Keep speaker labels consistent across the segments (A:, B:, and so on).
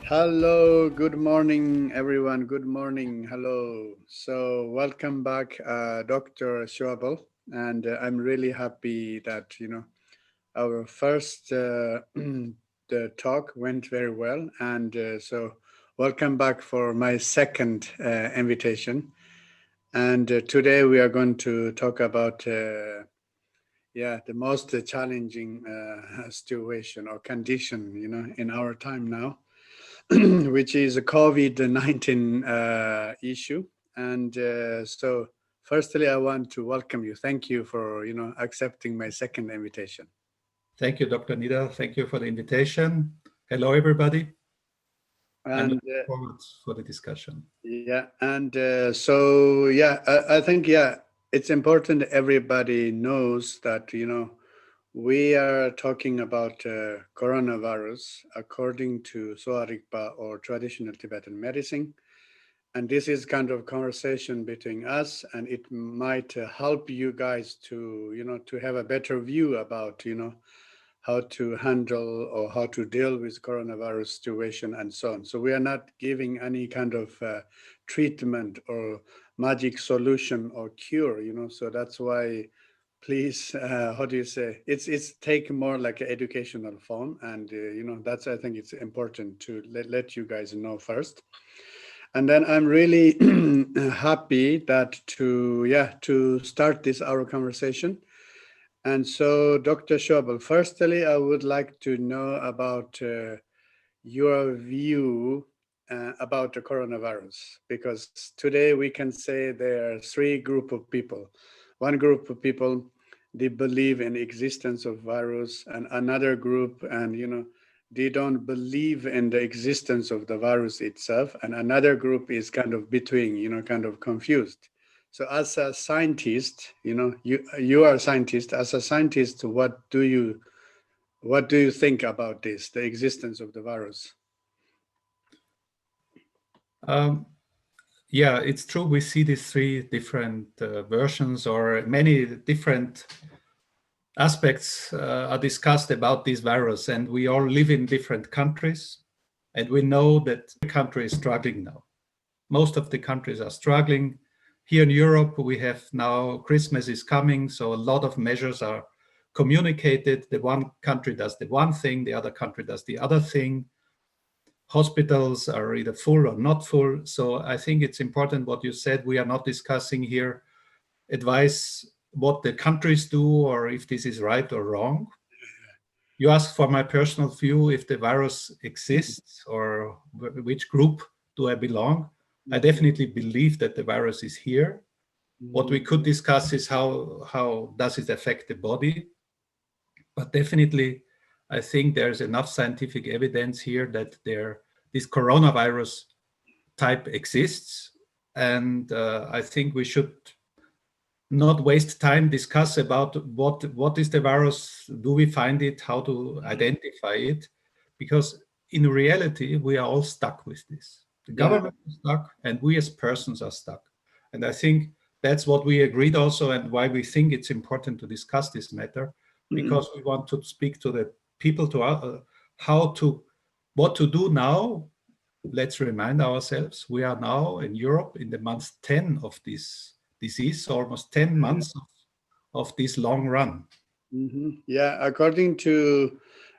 A: Hello, good morning, everyone. Good morning. Hello. So, welcome back, Dr. Schwabel. And I'm really happy that, our first the talk went very well. And so, welcome back for my second invitation. And today we are going to talk about, the most challenging situation or condition, in our time now. Which is a COVID-19 issue. And so, firstly, I want to welcome you. Thank you for, accepting my second invitation.
B: Thank you, Dr. Nida. Thank you for the invitation. Hello, everybody. I'm
A: And
B: looking forward for the discussion.
A: I think, it's important everybody knows that, we are talking about coronavirus according to Sowa Rigpa or traditional Tibetan medicine. And this is kind of conversation between us, and it might help you guys to, to have a better view about, how to handle or how to deal with coronavirus situation and so on. So we are not giving any kind of treatment or magic solution or cure, so that's why please, how do you say, it's take more like an educational form. And, that's, I think it's important to let you guys know first. And then I'm really happy that to start this our conversation. And so, Dr. Schawbl, firstly, I would like to know about your view about the coronavirus, because today we can say there are three group of people. One group of people, they believe in existence of virus, and another group, and they don't believe in the existence of the virus itself, and another group is kind of between, kind of confused. So as a scientist, you are a scientist. As a scientist, what do you think about this, the existence of the virus?
B: Yeah, it's true. We see these three different versions, or many different aspects are discussed about this virus, and we all live in different countries, and we know that the country is struggling now. Most of the countries are struggling. Here in Europe, we have now Christmas is coming, so a lot of measures are communicated. The one country does the one thing, the other country does the other thing. Hospitals are either full or not full. So I think it's important what you said. We are not discussing here advice what the countries do or if this is right or wrong. You asked for my personal view if the virus exists or which group do I belong. I definitely believe that the virus is here. What we could discuss is how does it affect the body. But definitely, I think there's enough scientific evidence here that this coronavirus type exists. And I think we should not waste time discuss about what is the virus, do we find it, how to identify it, because in reality we are all stuck with this. The government is stuck and we as persons are stuck. And I think that's what we agreed also, and why we think it's important to discuss this matter, because we want to speak to the people to what to do now. Let's remind ourselves, we are now in Europe in the month 10 of this disease, so almost 10 months of this long run.
A: Yeah, according to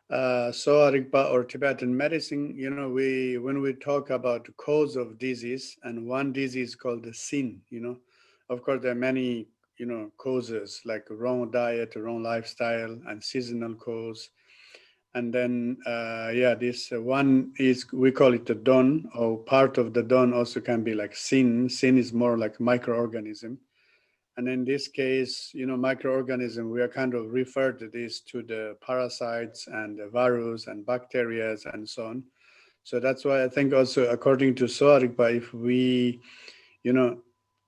A: Sowa Rigpa or Tibetan medicine, when we talk about the cause of disease, and one disease called the sin, of course there are many, causes like wrong diet, wrong lifestyle, and seasonal cause. And then, this one is, we call it the don, or part of the don also can be like sin. Sin is more like microorganism. And in this case, microorganism, we are kind of referred to this to the parasites and the virus and bacteria and so on. So that's why I think also, according to Sowa Rigpa, if we,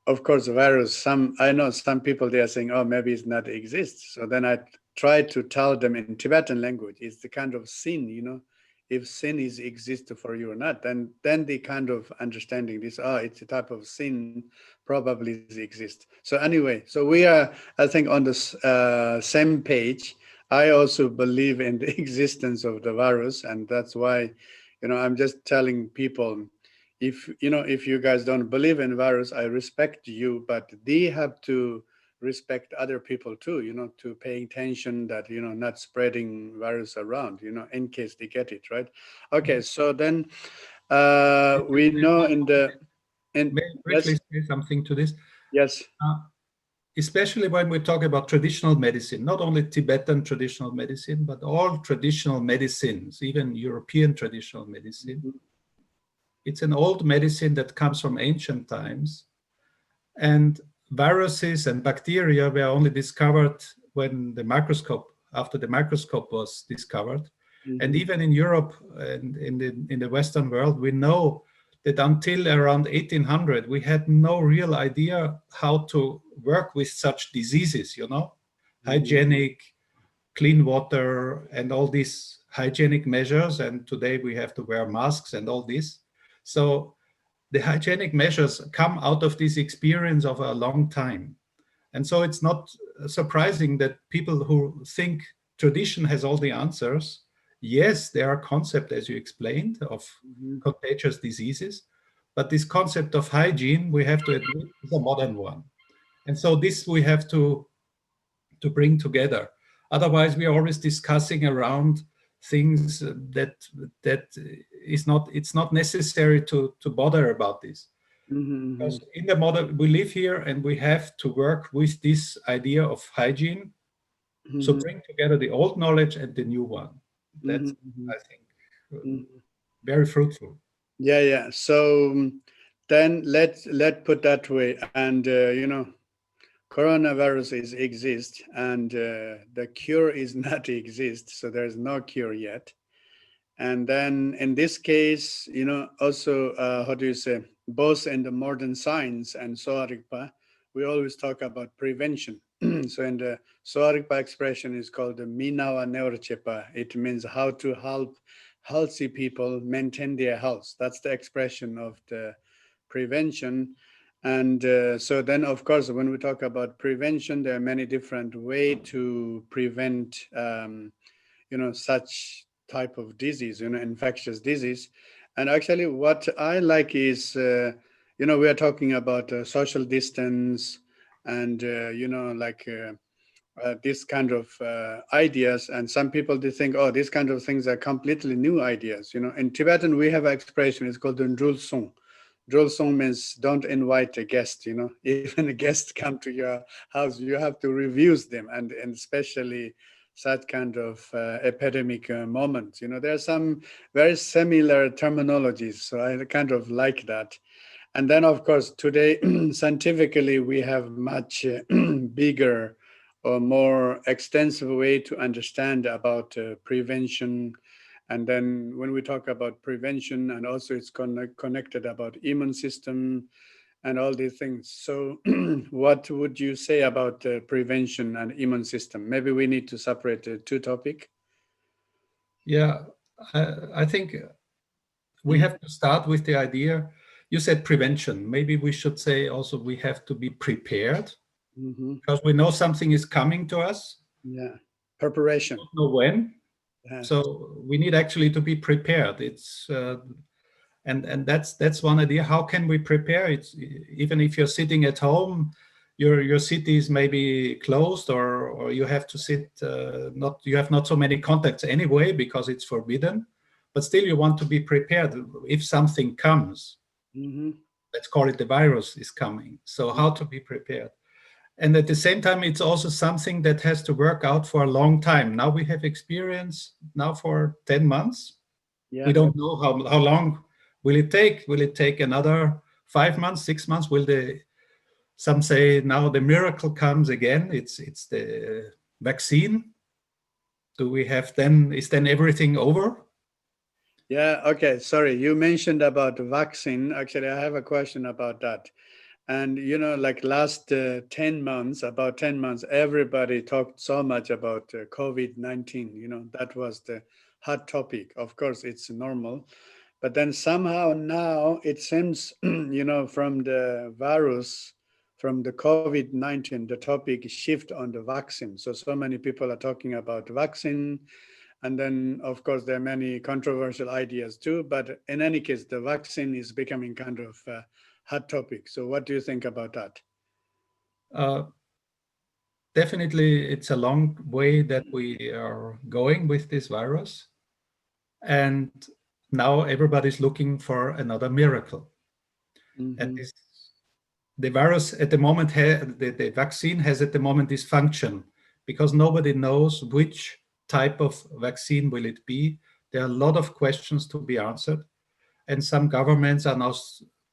A: of course, the virus, I know some people, they are saying, oh, maybe it's not exists. So then I try to tell them in Tibetan language, it's the kind of sin, if sin is exist for you or not, then they kind of understanding this, it's a type of sin, probably exist. So anyway, so we are, I think, on the same page. I also believe in the existence of the virus, and that's why, I'm just telling people, if you guys don't believe in virus, I respect you, but they have to respect other people too, to pay attention that, not spreading virus around, in case they get it, right? Okay, so then we know in
B: May I briefly
A: yes,
B: say something to this?
A: yes.
B: Uh, Especially when we talk about traditional medicine, not only Tibetan traditional medicine, but all traditional medicines, even European traditional medicine.
A: Mhm,
B: It's an old medicine that comes from ancient times. And viruses and bacteria were only discovered when after the microscope was discovered. And
A: mhm,
B: even in Europe and in the Western world, we know that until around 1800, we had no real idea how to work with such diseases,
A: mhm,
B: hygienic, clean water, and all these hygienic measures. And today we have to wear masks and all this. So the hygienic measures come out of this experience of a long time. And so it's not surprising that people who think tradition has all the answers, yes, there are concepts, as you explained, of
A: mhm,
B: contagious diseases, but this concept of hygiene, we have to admit, is a modern one. And so this we have to bring together. Otherwise, we are always discussing around things that is not, it's not necessary to bother about this.
A: mhm,
B: Because in the model, we live here and we have to work with this idea of hygiene. So
A: mhm,
B: bring together the old knowledge and the new one. That's,
A: mhm, mhm,
B: I think,
A: mhm.
B: very fruitful.
A: Yeah, yeah. So then let put that way, and coronavirus is exist, and the cure is not exist. So there's no cure yet. And then in this case, also, how do you say, both in the modern science and Sowa Rigpa, we always talk about prevention. So in the Sowa Rigpa expression is called the Minawa Neurchepa. It means how to help healthy people maintain their health. That's the expression of the prevention. And so then, of course, when we talk about prevention, there are many different way to prevent such type of disease, infectious disease. And actually what I like is we are talking about social distance and like this kind of ideas, and some people they think, oh, these kind of things are completely new ideas. In Tibetan we have an expression, it's called Drul Sung. Drul Sung means don't invite a guest. Even a guest come to your house, you have to refuse them, and especially such kind of epidemic moments. There are some very similar terminologies, so I kind of like that. And then, of course, today, scientifically, we have much bigger or more extensive way to understand about prevention. And then when we talk about prevention, and also it's connected about immune system and all these things. So what would you say about prevention and immune system? Maybe we need to separate the two topic.
B: Yeah, I think we have to start with the idea. You said prevention. Maybe we should say also we have to be prepared
A: Mm-hmm.
B: because we know something is coming to us.
A: Yeah,
B: We
A: preparation.
B: don't know when.
A: Yeah.
B: So we need actually to be prepared. It's and that's one idea. How can we prepare? It's even if you're sitting at home, your city is maybe closed, or you have to sit not you have not so many contacts anyway because it's forbidden, but still you want to be prepared if something comes.
A: Mm-hmm.
B: Let's call it the virus is coming. So how to be prepared? And at the same time, it's also something that has to work out for a long time. Now we have experience now for 10 months. We
A: Yeah.
B: don't know how long will it take. Will it take another 5 months, 6 months? Some say now the miracle comes again. It's the vaccine. Do we have then, is then everything over?
A: Yeah. Okay. Sorry. You mentioned about vaccine. Actually, I have a question about that. And, like last 10 months, about 10 months, everybody talked so much about COVID-19. That was the hot topic. Of course, it's normal. But then somehow now it seems, from the virus, from the COVID-19, the topic shift on the vaccine. So many people are talking about vaccine, And then, of course, there are many controversial ideas too. But in any case, the vaccine is becoming kind of a hot topic. So, what do you think about that?
B: Uh, Definitely, it's a long way that we are going with this virus. And now everybody's looking for another miracle. And
A: Mm-hmm.
B: the virus at the moment, the vaccine has at the moment this function because nobody knows which type of vaccine will it be. There are a lot of questions to be answered. And some governments are now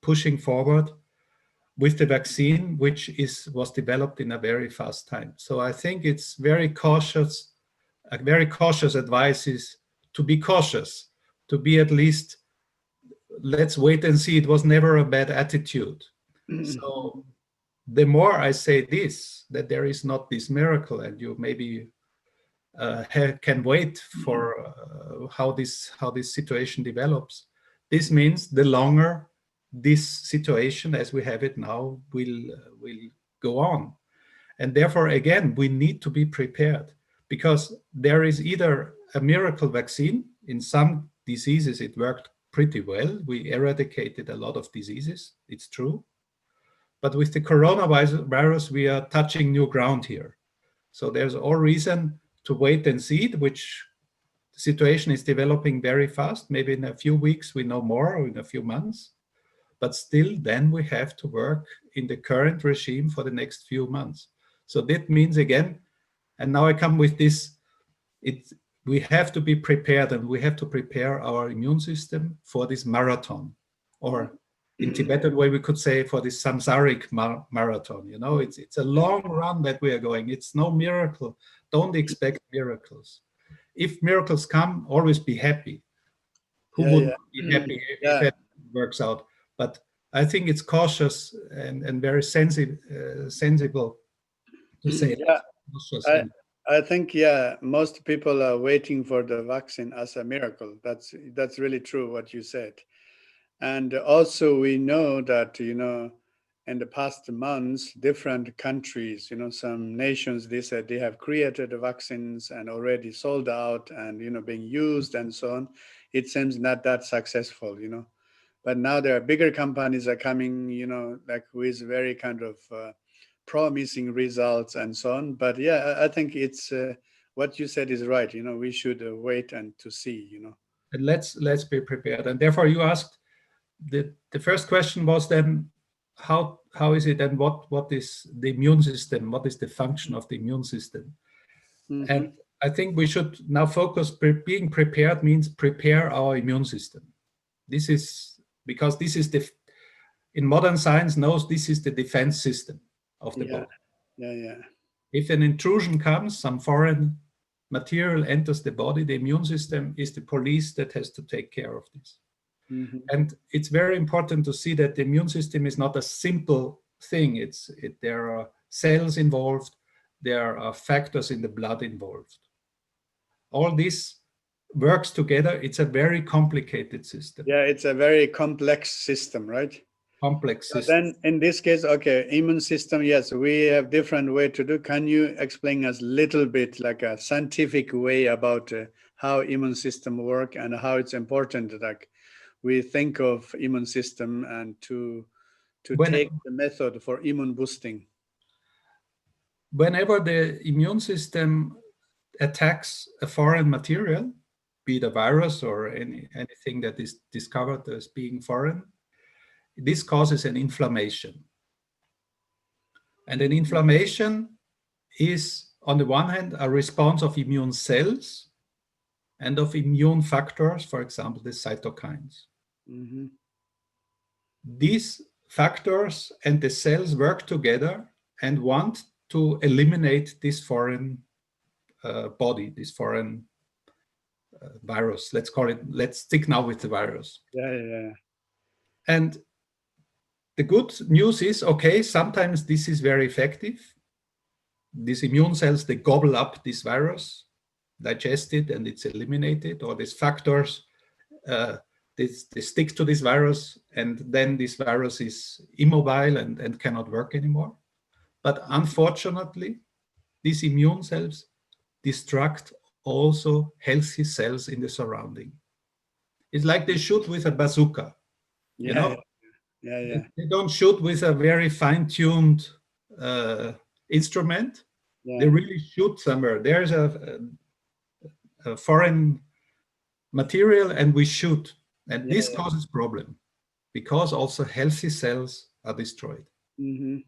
B: pushing forward with the vaccine, which was developed in a very fast time. So I think it's very cautious. A very cautious advice is to be cautious, to be at least, let's wait and see. It was never a bad attitude. So the more I say this, that there is not this miracle, and you maybe can wait for how this situation develops. This means the longer this situation as we have it now will go on, and therefore again we need to be prepared because there is either a miracle vaccine. In some diseases it worked pretty well. We eradicated a lot of diseases, it's true. But with the coronavirus, we are touching new ground here. So there's all reason to wait and see, which the situation is developing very fast. Maybe in a few weeks we know more, or in a few months. But still, then we have to work in the current regime for the next few months. So that means again, and now I come with this, we have to be prepared, and we have to prepare our immune system for this marathon, or in Tibetan way, we could say for this samsaric marathon. You know, it's a long run that we are going. It's no miracle. Don't expect miracles. If miracles come, always be happy. Who
A: Yeah,
B: wouldn't
A: yeah,
B: be happy if
A: yeah,
B: it works out? But I think it's cautious and very sensible to say
A: yeah.
B: cautious.
A: I
B: And
A: I think yeah, most people are waiting for the vaccine as a miracle. That's really true what you said. And also we know that in the past months, different countries, some nations, they said they have created the vaccines and already sold out and being used and so on. It seems not that successful. But now there are bigger companies are coming, like with very kind of promising results and so on. But yeah, I think it's what you said is right. We should wait and to see.
B: and let's be prepared. And therefore, you asked the first question was then how is it, and what is the immune system? What is the function of the immune system?
A: Hmm.
B: And I think we should now focus. Being prepared means prepare our immune system. This is because this is in modern science knows this is the defense system of the
A: Yeah,
B: body.
A: yeah, yeah.
B: If an intrusion comes, some foreign material enters the body, the immune system is the police that has to take care of this.
A: Hmm.
B: And it's very important to see that the immune system is not a simple thing. There are cells involved, there are factors in the blood involved. All this works together. It's a very complicated system,
A: Yeah, it's a very complex system, right?
B: complex
A: So
B: system.
A: then in this case, okay, immune system, yes, we have different way to do. Can you explain us little bit like a scientific way about how immune system work and how it's important like we think of immune system and to
B: When,
A: take the method for immune boosting?
B: whenever the immune system attacks a foreign material, be it a virus or anything that is discovered as being foreign, this causes an inflammation. And an inflammation is, on the one hand, a response of immune cells and of immune factors, for example, the cytokines.
A: Hmm.
B: These factors and the cells work together and want to eliminate this foreign body, this foreign virus. Let's stick now with the virus.
A: Yeah, yeah,
B: And the good news is, okay, sometimes this is very effective. These immune cells, they gobble up this virus, digest it, and it's eliminated, or these factors, uh, they stick to this virus, and then this virus is immobile and cannot work anymore. But unfortunately, these immune cells destruct also healthy cells in the surrounding. It's like they shoot with a bazooka, you
A: Yeah,
B: know?
A: yeah, yeah,
B: They don't shoot with a very fine-tuned instrument.
A: yeah,
B: They really shoot somewhere. There's a foreign material and we shoot. And
A: yeah,
B: this
A: yeah.
B: causes problem because also healthy cells are destroyed.
A: Hmm.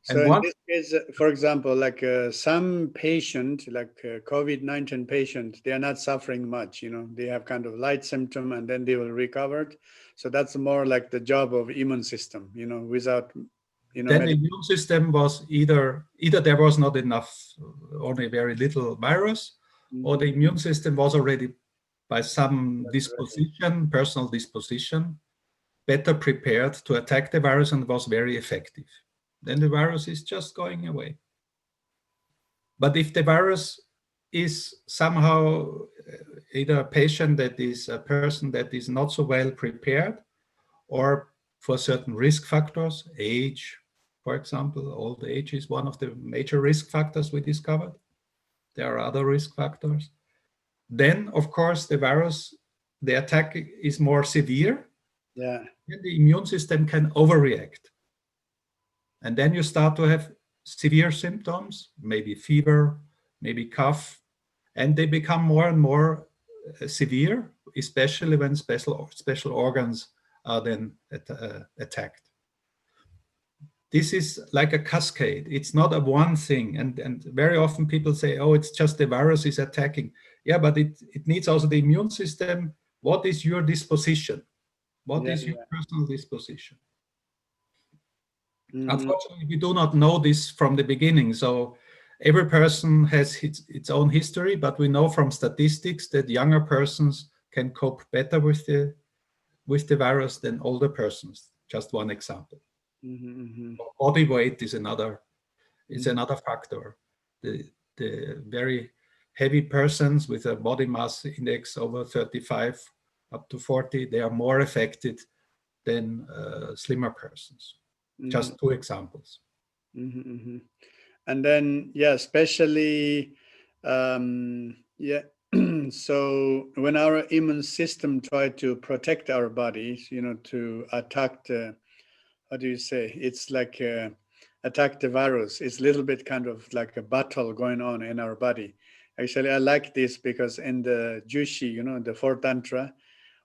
A: So
B: And
A: in
B: once
A: this case, for example, like some patient, like COVID-19 patient, they are not suffering much, they have kind of light symptom and then they will recover. So that's more like the job of immune system, without,
B: then the
A: medical.
B: immune system was either there was not enough, only very little virus, or the
A: Hmm.
B: immune system was already by some
A: That's right.
B: disposition, personal disposition, better prepared to attack the virus and was very effective. Then the virus is just going away. But if the virus is somehow either a patient that is a person that is not so well prepared, or for certain risk factors, age, for example, old age is one of the major risk factors we discovered. There are other risk factors. Then, of course, the virus, the attack is more severe,
A: Yeah,
B: and the immune system can overreact. And then you start to have severe symptoms, maybe fever, maybe cough, and they become more and more severe, especially when special organs are then attacked. This is like a cascade. It's not a one thing. And very often people say, oh, it's just the virus is attacking. Yeah, but it needs also the immune system. What is your disposition? What
A: yeah,
B: is your
A: yeah.
B: personal disposition?
A: Hmm.
B: Unfortunately, we do not know this from the beginning. So every person has its own history, but we know from statistics that younger persons can cope better with the virus than older persons. Just one example.
A: Hmm.
B: Body weight is another
A: Hmm.
B: factor. The very heavy persons with a body mass index over 35 up to 40, they are more affected than slimmer persons.
A: Hmm.
B: Just two examples.
A: Hmm. Hmm. And then, yeah, especially, yeah. So when our immune system try to protect our bodies, to attack the, how do you say? It's like attack the virus. It's a little bit kind of like a battle going on in our body. Actually, I like this because in the Jushi, the fourth tantra,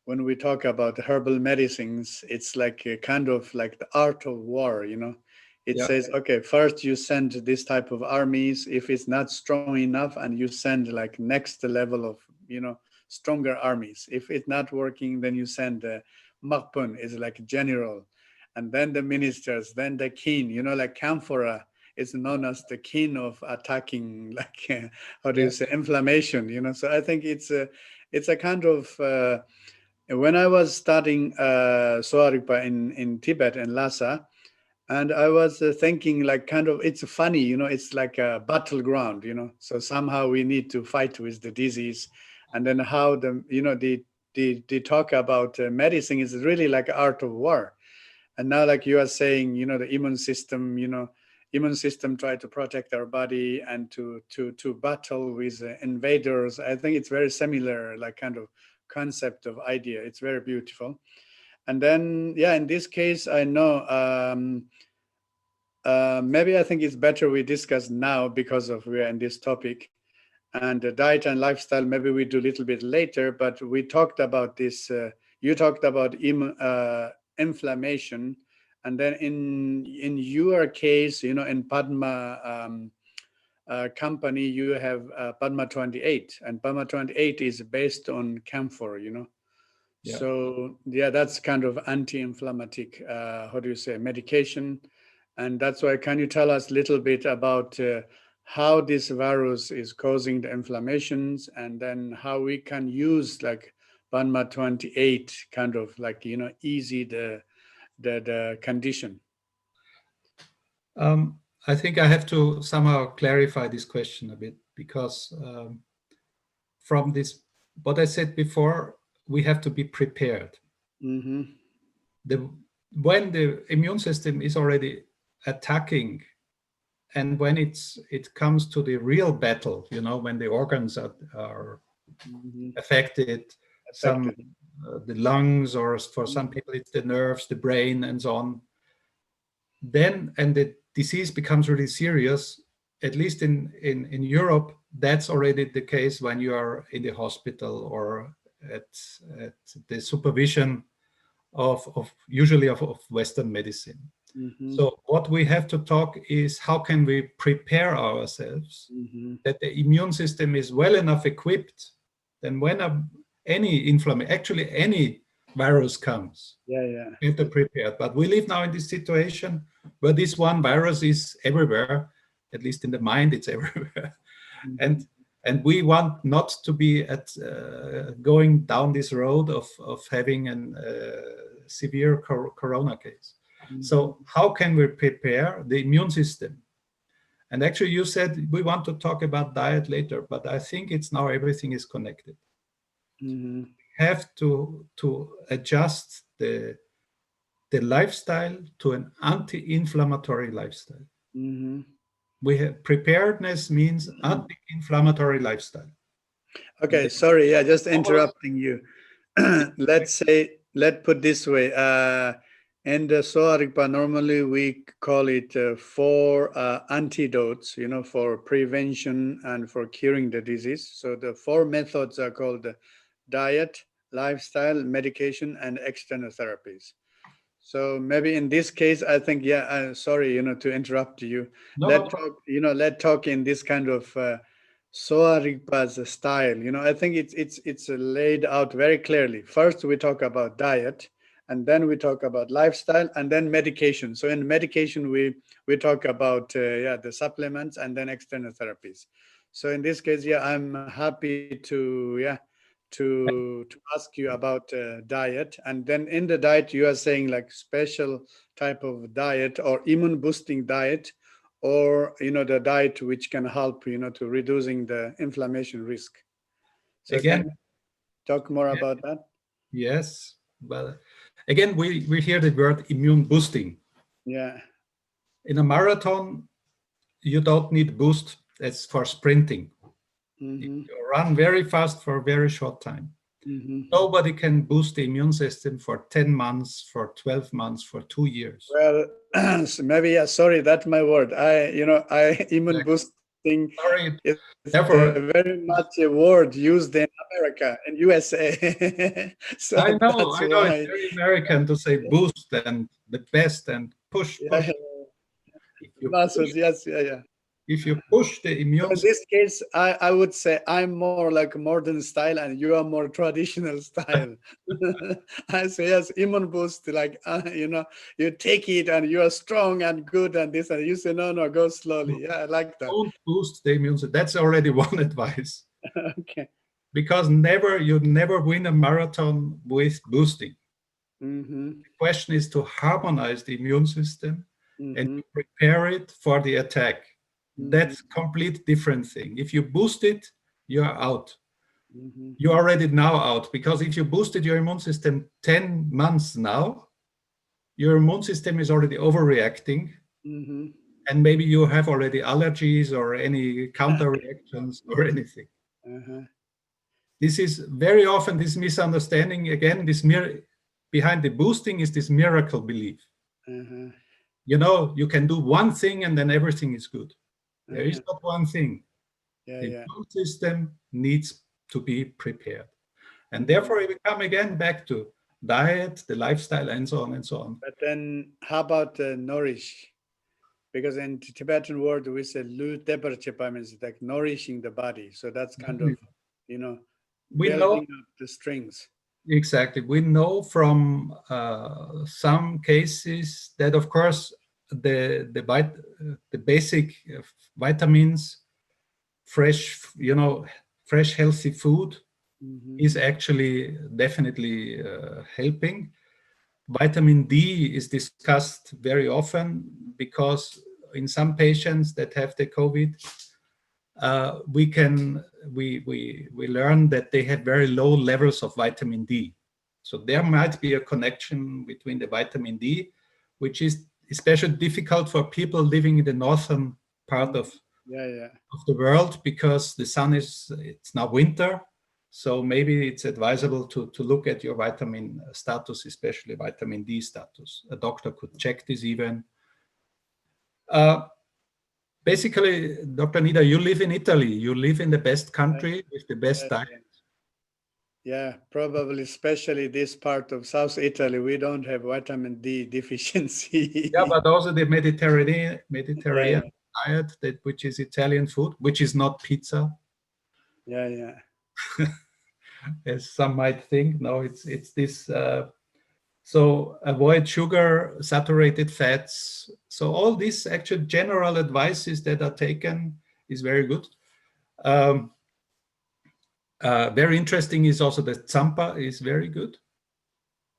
A: when we talk about herbal medicines, it's like a kind of like the art of war. It
B: Yeah,
A: says, okay, first you send this type of armies. If it's not strong enough, and you send like next level of, stronger armies. If it's not working, then you send Makpun is like general, and then the ministers, then the king, like camphora is known as the king of attacking, like how do you
B: yeah,
A: say, inflammation. So I think it's a kind of when I was studying Sowa Rigpa in Tibet and Lhasa, and I was thinking like kind of, it's funny, it's like a battleground. So somehow we need to fight with the disease, and then how they talk about medicine is really like art of war. And now, like you are saying, the immune system try to protect our body and to battle with invaders. I think it's very similar, like kind of concept of idea. It's very beautiful. And then, yeah, in this case, I know maybe I think it's better we discuss now because of we're in this topic. And the diet and lifestyle, maybe we do a little bit later, but we talked about this. You talked about inflammation. And then in your case, in Padma company, you have Padma 28. And Padma 28 is based on camphor.
B: yeah.
A: So yeah, that's kind of anti-inflammatic, how do you say, medication. And that's why, can you tell us a little bit about how this virus is causing the inflammations, and then how we can use like Banma 28 kind of like, easy the condition.
B: I think I have to somehow clarify this question a bit because from this, what I said before, we have to be prepared.
A: Mm-hmm.
B: The, when the immune system is already attacking and when it comes to the real battle, when the organs are affected, some
A: Affected.
B: the lungs, or for some people it's the nerves, the brain, and so on, then and the disease becomes really serious. At least in Europe, that's already the case when you are in the hospital or at the supervision of usually of Western medicine. So what we have to talk is, how can we prepare ourselves that the immune system is well enough equipped, then when any inflammation, actually any virus comes, better prepared. But we live now in this situation where this one virus is everywhere, at least in the mind, it's everywhere. And we want not to be going down this road of having a severe corona case. So how can we prepare the immune system? And actually you said we want to talk about diet later, but I think it's now everything is connected. We have to adjust the lifestyle to an anti-inflammatory lifestyle. We have preparedness means anti-inflammatory lifestyle.
A: Okay, sorry, just interrupting you. Let's put this way. In the Sowa Rigpa, normally we call it 4 antidotes, for prevention and for curing the disease. So the 4 methods are called diet, lifestyle, medication, and external therapies. So maybe in this case, I think, sorry, to interrupt you. Let's talk in this kind of Sowa Rigpa's style. I think it's laid out very clearly. First, we talk about diet, and then we talk about lifestyle, and then medication. So in medication, we talk about the supplements and then external therapies. So in this case, I'm happy to ask you about diet. And then in the diet, you are saying like special type of diet or immune boosting diet, or the diet which can help to reducing the inflammation risk. So
B: again,
A: can you talk more about that?
B: Yes, but again, we hear the word immune boosting.
A: Yeah.
B: In a marathon, you don't need boost. That's for sprinting. You run very fast for a very short time. Nobody can boost the immune system for 10 months, for 12 months, for 2 years.
A: Well, maybe, sorry, that's my word. Immune boosting is very much a word used in America, in USA. So
B: I know, it's very American to say boost and the best and push.
A: Muscles, yes,
B: If you push the immune
A: system. In this case, I would say I'm more like modern style and you are more traditional style. I say, yes, immune boost, like, you take it and you are strong and good and this, and you say, no, go slowly. Yeah, I like that.
B: Don't boost the immune system. That's already one advice.
A: Okay.
B: Because you never win a marathon with boosting. The question is to harmonize the immune system and prepare it for the attack. That's complete different thing. If you boost it, you are out. You're already now out, because if you boosted your immune system 10 months now, your immune system is already overreacting, and maybe you have already allergies or any counter reactions or anything. This is very often this misunderstanding. Again, behind the boosting is this miracle belief. You can do one thing and then everything is good. There is not one thing. The immune system needs to be prepared. And therefore, we come again back to diet, the lifestyle, and so on and so on.
A: But then how about nourish? Because in Tibetan word, we say lu teper chepa, means like nourishing the body. So that's kind of, building up the strings.
B: Exactly. We know from some cases that, of course, the basic vitamins, fresh healthy food is actually definitely helping. Vitamin D is discussed very often because in some patients that have the COVID, we learn that they have very low levels of vitamin D. So there might be a connection between the vitamin D, which is especially difficult for people living in the northern part of
A: Yeah.
B: the world, because the sun it's now winter. So maybe it's advisable to look at your vitamin status, especially vitamin D status. A doctor could check this even. Basically, Dr. Nida, you live in Italy. You live in the best country with the best diet.
A: Yeah, probably, especially this part of South Italy, we don't have vitamin D deficiency.
B: Yeah, but also the Mediterranean diet, which is Italian food, which is not pizza,
A: Yeah.
B: as some might think. No, it's this. So avoid sugar, saturated fats. So all these actual general advices that are taken is very good. Very interesting is also that Samba is very good.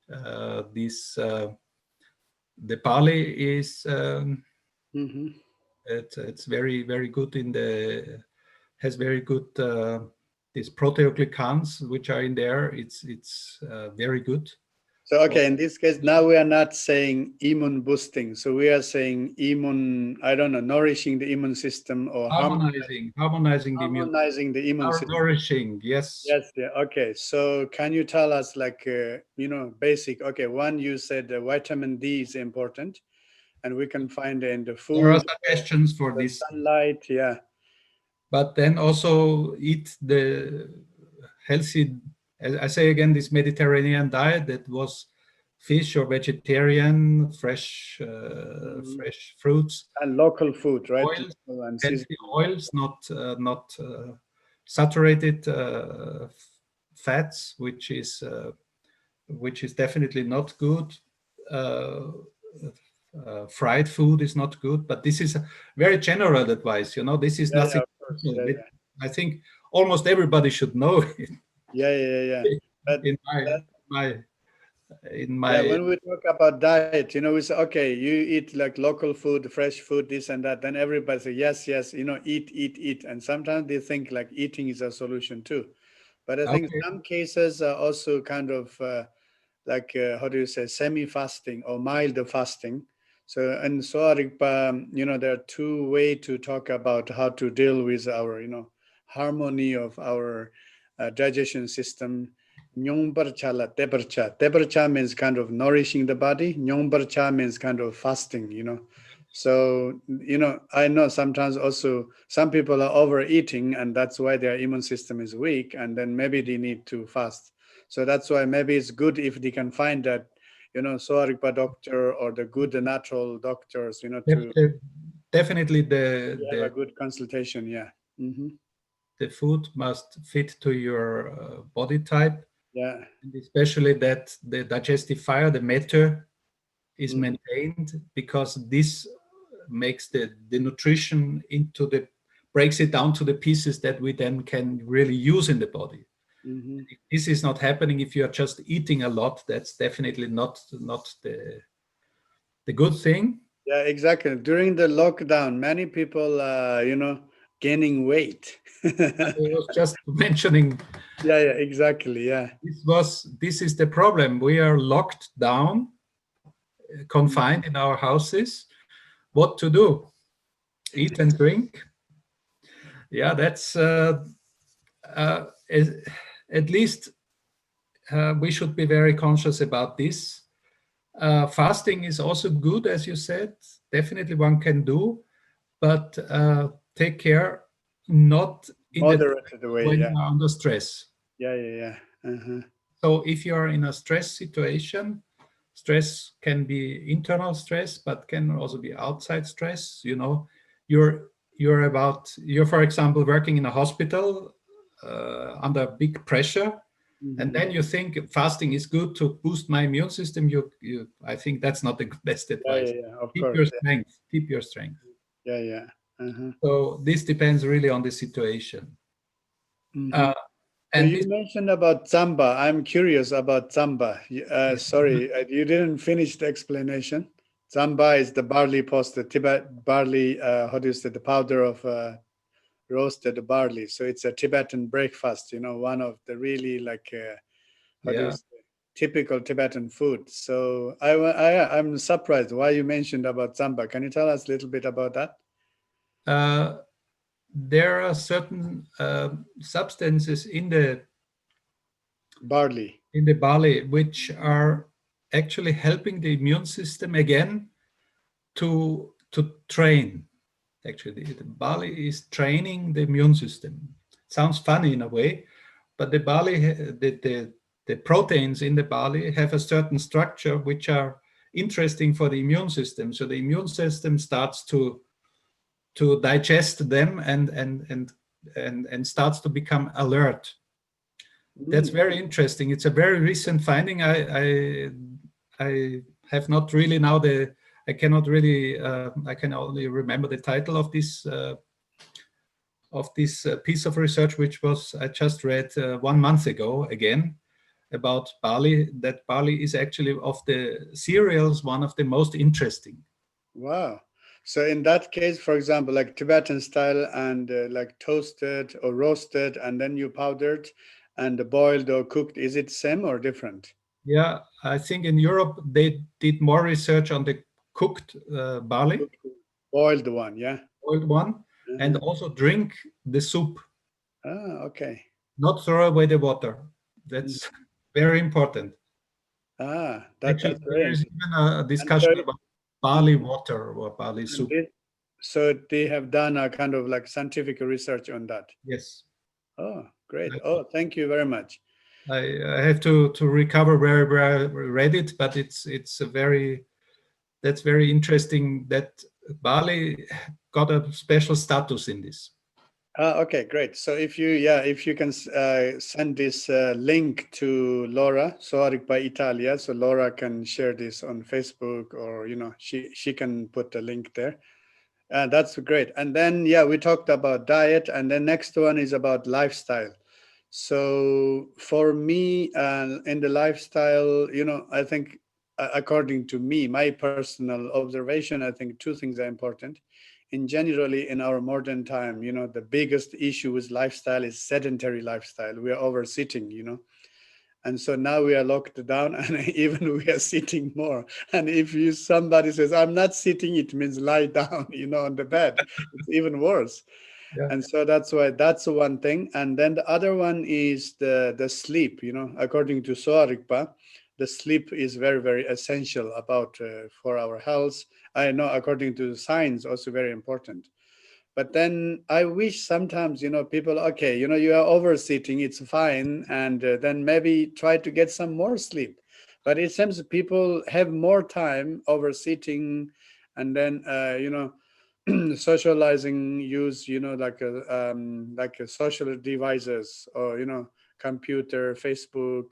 B: The Barley is it's very, very good has very good these proteoglycans which are in there. It's very good.
A: So, okay, in this case, now we are not saying immune boosting. So we are saying nourishing the immune system, or
B: harmonizing the immune,
A: the immune system.
B: Nourishing, yes.
A: Yes, yeah. Okay, so can you tell us, like, basic, okay, one, you said vitamin D is important, and we can find it in the food.
B: There are suggestions for this.
A: Sunlight, yeah.
B: But then also eat the healthy, as I say again, this Mediterranean diet that was fish or vegetarian, fresh fruits
A: and local food, right?
B: Oils, not saturated fats, which is definitely not good. Fried food is not good, but this is a very general advice. This is nothing. I think almost everybody should know it.
A: Yeah. But
B: in my
A: when we talk about diet, we say, okay, you eat like local food, fresh food, this and that. Then everybody say yes, eat. And sometimes they think like eating is a solution too. But I think some cases are also kind of how do you say, semi-fasting or mild fasting. So in Sowa Rigpa, there are two ways to talk about how to deal with our, harmony of our digestion system. Nyongbarcha la tebarcha. Tebarcha means kind of nourishing the body. Nyongbarcha means kind of fasting. So, I know sometimes also some people are overeating, and that's why their immune system is weak, and then maybe they need to fast. So that's why maybe it's good if they can find that, Sowa Rigpa doctor or the good natural doctors, to
B: definitely
A: have a good consultation. Yeah.
B: The food must fit to your body type.
A: Yeah.
B: And especially that the digestive fire, the matter, is maintained, because this makes the nutrition breaks it down to the pieces that we then can really use in the body. If this is not happening, if you are just eating a lot, that's definitely not the good thing.
A: Yeah, exactly. During the lockdown, many people, gaining weight.
B: I was just mentioning.
A: Yeah, exactly. Yeah.
B: This is the problem. We are locked down, confined in our houses. What to do? Eat and drink. Yeah, that's at least we should be very conscious about this. Fasting is also good, as you said. Definitely one can do, but take care not in
A: moderate the way,
B: when you are under stress.
A: Yeah.
B: So if you are in a stress situation, stress can be internal stress, but can also be outside stress. You're for example working in a hospital under big pressure, and then you think fasting is good to boost my immune system. I think that's not the best advice. Keep your strength.
A: Yeah.
B: So this depends really on the situation.
A: So you mentioned about Samba. I'm curious about Samba. Sorry, you didn't finish the explanation. Samba is the barley post, the Tibet barley, the powder of roasted barley. So it's a Tibetan breakfast, one of the really typical Tibetan food. So I'm surprised why you mentioned about Samba. Can you tell us a little bit about that?
B: uh, there are certain substances
A: Barley.
B: in the barley which are actually helping the immune system again to train. Actually, the barley is training the immune system. Sounds funny in a way, but the barley, the proteins in the barley have a certain structure which are interesting for the immune system. So the immune system starts to digest them and starts to become alert. That's
A: Mm.
B: very interesting. It's a very recent finding. I have not really now I cannot really I can only remember the title of this piece of research, which was I just read 1 month ago again about barley. That barley is actually of the cereals one of the most interesting.
A: Wow. So in that case, for example, like Tibetan style and like toasted or roasted and then you powdered and boiled or cooked, is it same or different?
B: Yeah, I think in Europe they did more research on the cooked barley,
A: Cooked, boiled one, yeah.
B: boiled one, and
A: Uh-huh.
B: also drink the soup,
A: Ah, okay.
B: not throw away the water.
A: Mm.
B: That's very important.
A: Ah,
B: Actually,
A: that's very
B: there is
A: interesting.
B: even a
A: And so,
B: discussion about
A: mm,
B: barley water or barley
A: and
B: soup.
A: this, so they have done a kind of like scientific research on that.
B: Yes.
A: Oh, great. Oh, thank you very much.
B: I have to recover where I read it, but it's a very that's very interesting that Barley got a special status in this.
A: Okay, great. So if you, yeah, if you can send this link to Laura, Sowa Rigpa Italia, so Laura can share this on Facebook, or she can put the link there. That's great. And then yeah, we talked about diet, and then next one is about lifestyle. So for me, in the lifestyle, I think according to me, my personal observation, I think two things are important. In generally, in our modern time, the biggest issue with lifestyle is sedentary lifestyle. We are oversitting, and so now we are locked down and even we are sitting more. And if you somebody says, I'm not sitting, it means lie down, on the bed. It's even worse.
B: Yeah.
A: And so that's why that's one thing. And then the other one is the sleep, according to Sowa Rigpa, the sleep is very, very essential about for our health. I know according to science also very important. But then I wish sometimes, people, okay, you are oversitting, it's fine. And then maybe try to get some more sleep. But it seems people have more time oversitting and then, socializing, use, like a social devices or, computer, Facebook,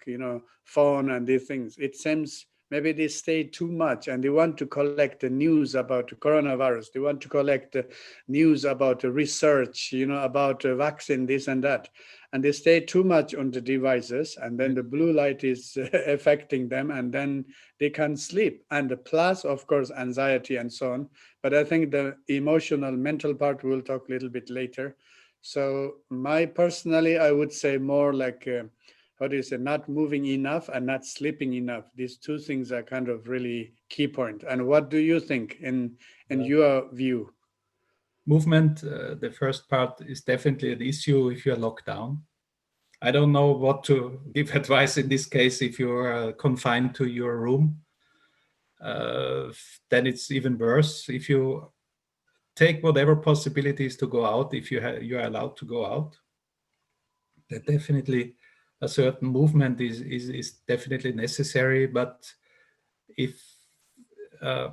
A: phone and these things. It seems maybe they stay too much and they want to collect the news about coronavirus. They want to collect the news about research, about vaccine, this and that. And they stay too much on the devices, and then the blue light is affecting them, and then they can't sleep. And plus, of course, anxiety and so on. But I think the emotional, mental part we'll talk a little bit later. So my personally, I would say more like, how do you say, not moving enough and not sleeping enough. These two things are kind of really key point. And what do you think in your view?
B: Movement, the first part is definitely an issue if you're locked down. I don't know what to give advice in this case if you're confined to your room. Then it's even worse. If you take whatever possibilities to go out, if you are allowed to go out, that definitely a certain movement is definitely necessary. But if uh,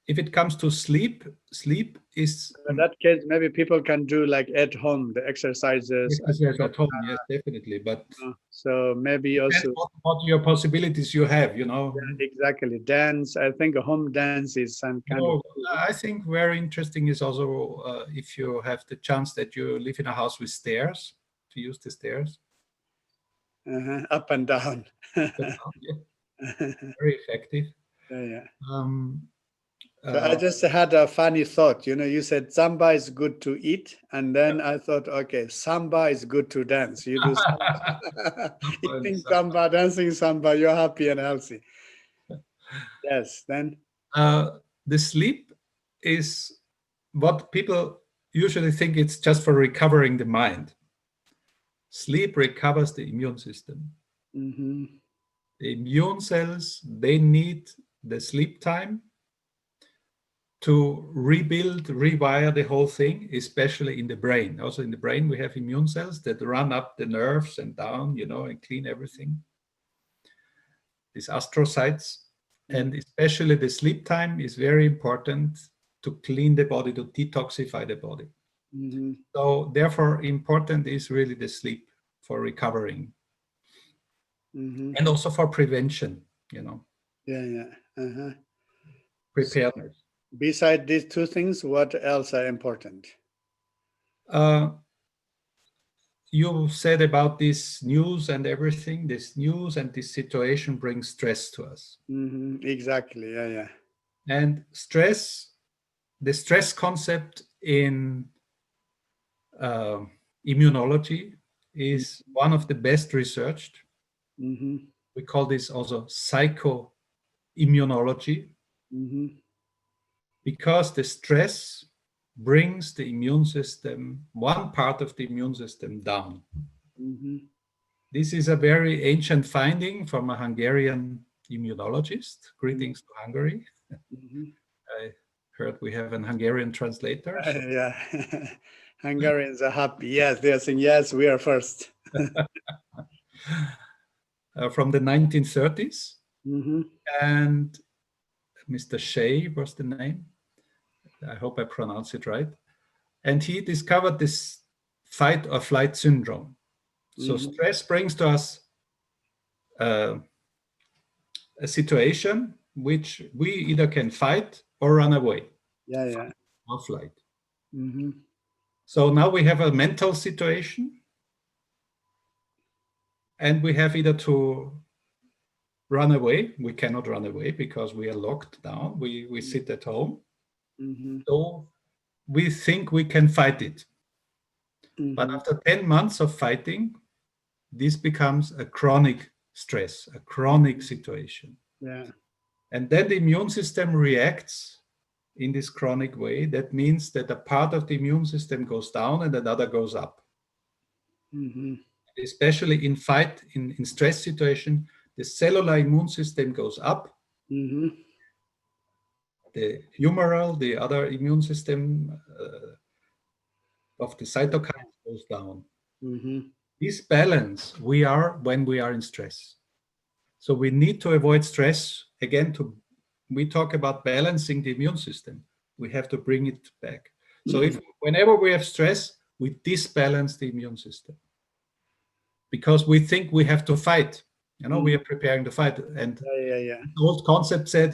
B: if it comes to sleep, sleep is
A: In that case, maybe people can do like at home the exercises and
B: exercise
A: yoga.
B: at home. Yes, definitely. But
A: So maybe
B: depends
A: also,
B: what your possibilities you have. You know.
A: yeah, exactly, dance. I think a home dance is some kind of
B: No, I think very interesting is also if you have the chance that you live in a house with stairs, to use the stairs.
A: up and down.
B: But,
A: Yeah,
B: yeah, very effective.
A: yeah.
B: Um,
A: So I
B: uh,
A: just had a funny thought. You said Samba is good to eat, and then I thought, okay, Samba is good to dance. You do Samba. Eating Samba, dancing Samba, you're happy and healthy. Yes, then.
B: uh, the sleep is what people. usually think it's just for recovering the mind. Sleep recovers the immune system.
A: Mm-hmm.
B: The immune cells, they need the sleep time to rebuild, rewire the whole thing, especially in the brain. Also in the brain, we have immune cells that run up the nerves and down, and clean everything. These astrocytes, and especially the sleep time is very important to clean the body, to detoxify the body.
A: Mm-hmm.
B: So therefore, important is really the sleep for recovering
A: Mm-hmm.
B: and also for prevention,
A: Yeah. Uh-huh.
B: preparedness.
A: Beside these two things, what else are important?
B: Uh, you said about this news and everything, this news and this situation brings stress to us.
A: Mm-hmm. Exactly. Yeah.
B: And the stress concept in uh, immunology is one of the best researched.
A: Mm-hmm.
B: We call this also psychoimmunology
A: Mm-hmm.
B: because the stress brings the immune system, one part of the immune system, down.
A: Mm-hmm.
B: This is a very ancient finding from a Hungarian immunologist. Greetings to Hungary.
A: Mm-hmm.
B: I heard we have an Hungarian translator. So.
A: Yeah. Hungarians are happy. Yes, they're saying, yes, we are first.
B: From the 1930s.
A: Mm-hmm.
B: And Mr. Shea was the name. I hope I pronounce it right. And he discovered this fight or flight syndrome. So
A: Mm-hmm.
B: stress brings to us a situation which we either can fight or run away,
A: Yeah.
B: or flight.
A: Mm-hmm.
B: So now we have a mental situation, and we have either to run away. We cannot run away because we are locked down. We sit at home.
A: Mm-hmm.
B: So we think we can fight it. But
A: Mm-hmm.
B: after 10 months of fighting, this becomes a chronic stress, a chronic situation.
A: Yeah.
B: And then the immune system reacts in this chronic way. That means that a part of the immune system goes down and another goes up.
A: Mm-hmm.
B: Especially in fight, in stress situation, the cellular immune system goes up.
A: Mm-hmm.
B: The humoral, the other immune system of the cytokines goes down.
A: Mm-hmm.
B: This balance we are when we are in stress. So we need to avoid stress. Again, we talk about balancing the immune system. We have to bring it back. So if whenever we have stress, we disbalance the immune system because we think we have to fight. We are preparing to fight. And
A: Yeah.
B: the old concept said,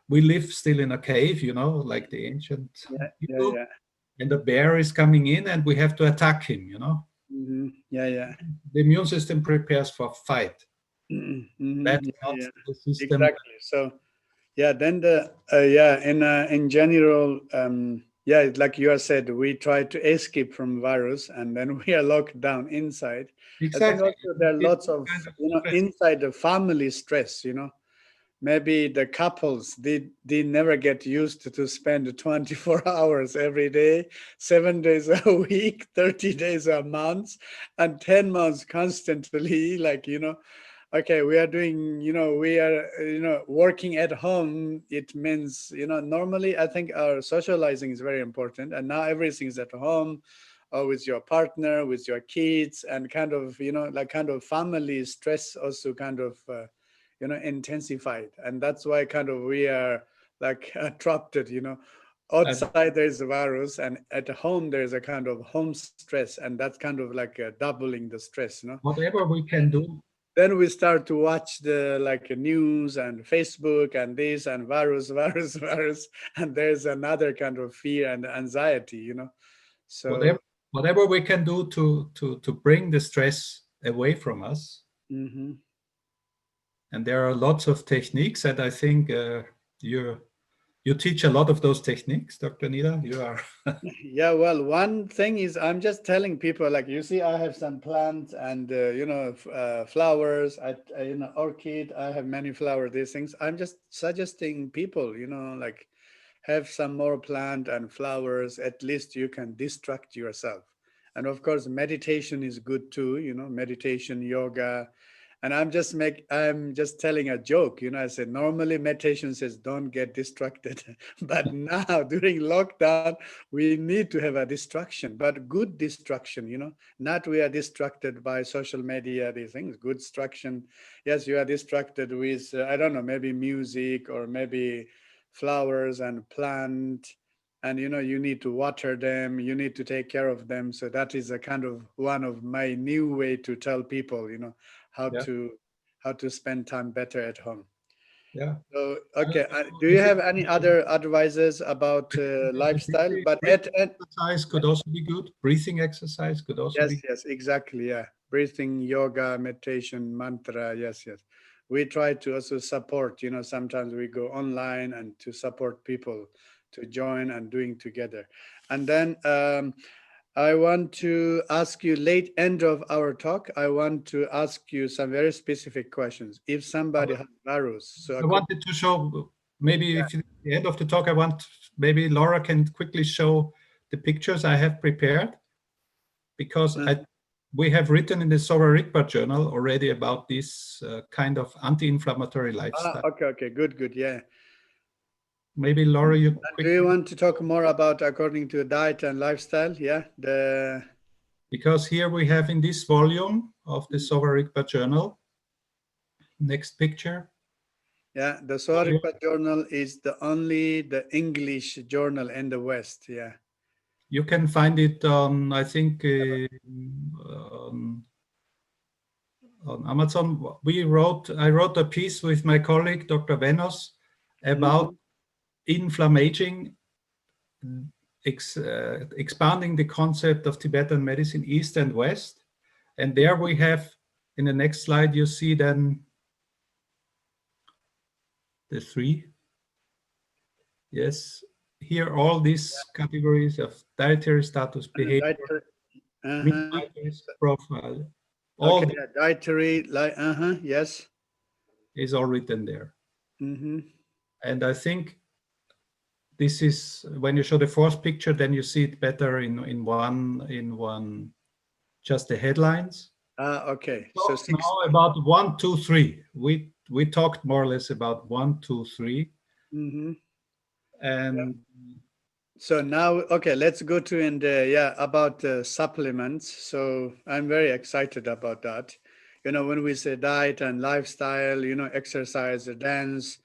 B: we live still in a cave, like the ancient people.
A: Yeah.
B: And the bear is coming in and we have to attack him,
A: Mm-hmm. Yeah.
B: The immune system prepares for fight.
A: Mm-hmm.
B: That's not
A: Yeah.
B: the system.
A: Exactly. So, yeah, then in general, it's like you have said, we try to escape from virus and then we are locked down inside. I think
B: Exactly.
A: also there are
B: It's
A: lots of,
B: kind of stress.
A: inside the family stress, maybe the couples they never get used to spend 24 hours every day, 7 days a week, 30 days a month, and 10 months constantly, like okay, we are doing, we are working at home. It means, normally I think our socializing is very important, and now everything is at home, or with your partner, with your kids, and kind of, like kind of family stress also kind of intensified. And that's why kind of we are like trapped it,
B: And
A: outside there's a virus and at home there's a kind of home stress, and that's kind of like doubling the stress.
B: whatever we can do,
A: Then we start to watch the like news and Facebook and this and virus virus, and there's another kind of fear and anxiety. So
B: whatever whatever we can do to bring the stress away from us.
A: mhm.
B: And there are lots of techniques, and I think you teach a lot of those techniques, Dr. Nida. You are.
A: Yeah, well, one thing is I'm just telling people, like, you see, I have some plants and flowers. Orchid. I have many flowers. These things. I'm just suggesting people, like have some more plant and flowers. At least you can distract yourself. And of course, meditation is good too, meditation, yoga. And I'm just telling a joke, I said normally meditation says don't get distracted. But now during lockdown, we need to have a distraction, but good distraction, not we are distracted by social media, these things, good distraction. Yes, you are distracted with, I don't know, maybe music or maybe flowers and plant, and you need to water them, you need to take care of them. So that is a kind of one of my new way to tell people, how
B: Yeah,
A: to how to spend time better at home.
B: yeah.
A: So
B: I,
A: okay, do
B: I
A: you
B: think
A: have any other advices about lifestyle? But
B: breathing
A: at
B: exercise could also be good. Breathing exercise could also
A: yes,
B: be.
A: yes, exactly. Yeah. Breathing, yoga, meditation, mantra. Yes, yes. We try to also support, sometimes we go online and to support people to join and doing together. And then I want to ask you, late end of our talk, I want to ask you some very specific questions. If somebody has virus, so
B: I wanted to show, maybe if at the end of the talk, I want maybe Laura can quickly show the pictures I have prepared, because we have written in the Sowa Rigpa journal already about this kind of anti-inflammatory lifestyle.
A: okay, okay, good, good, yeah.
B: Maybe Laura, you
A: And do you
B: quickly,
A: want to talk more about according to diet and lifestyle? Yeah,
B: because here we have in this volume of the Sowa Rigpa journal, next picture.
A: the Sowa Rigpa journal is the English journal in the West. Yeah.
B: You can find it on, I think, on Amazon. I wrote a piece with my colleague, Dr. Venos, about
A: Mhm.
B: inflammaging, expanding the concept of Tibetan medicine, East and West. And there we have, in the next slide, you see then the three. Yes, here all these categories of dietary status, behavior,
A: Dietary. Uh-huh.
B: dietary profile, all
A: Okay.
B: this
A: Yeah. Dietary. Yes.
B: is all written there.
A: Mm-hmm.
B: And I think this is, when you show the fourth picture, then you see it better in one, just the headlines.
A: Okay. So
B: Talked
A: six.
B: now about 1, 2, 3. We talked more or less about 1, 2, 3,
A: Mm-hmm.
B: and
A: So now, okay, let's go to about supplements. So I'm very excited about that. When we say diet and lifestyle, exercise, dance,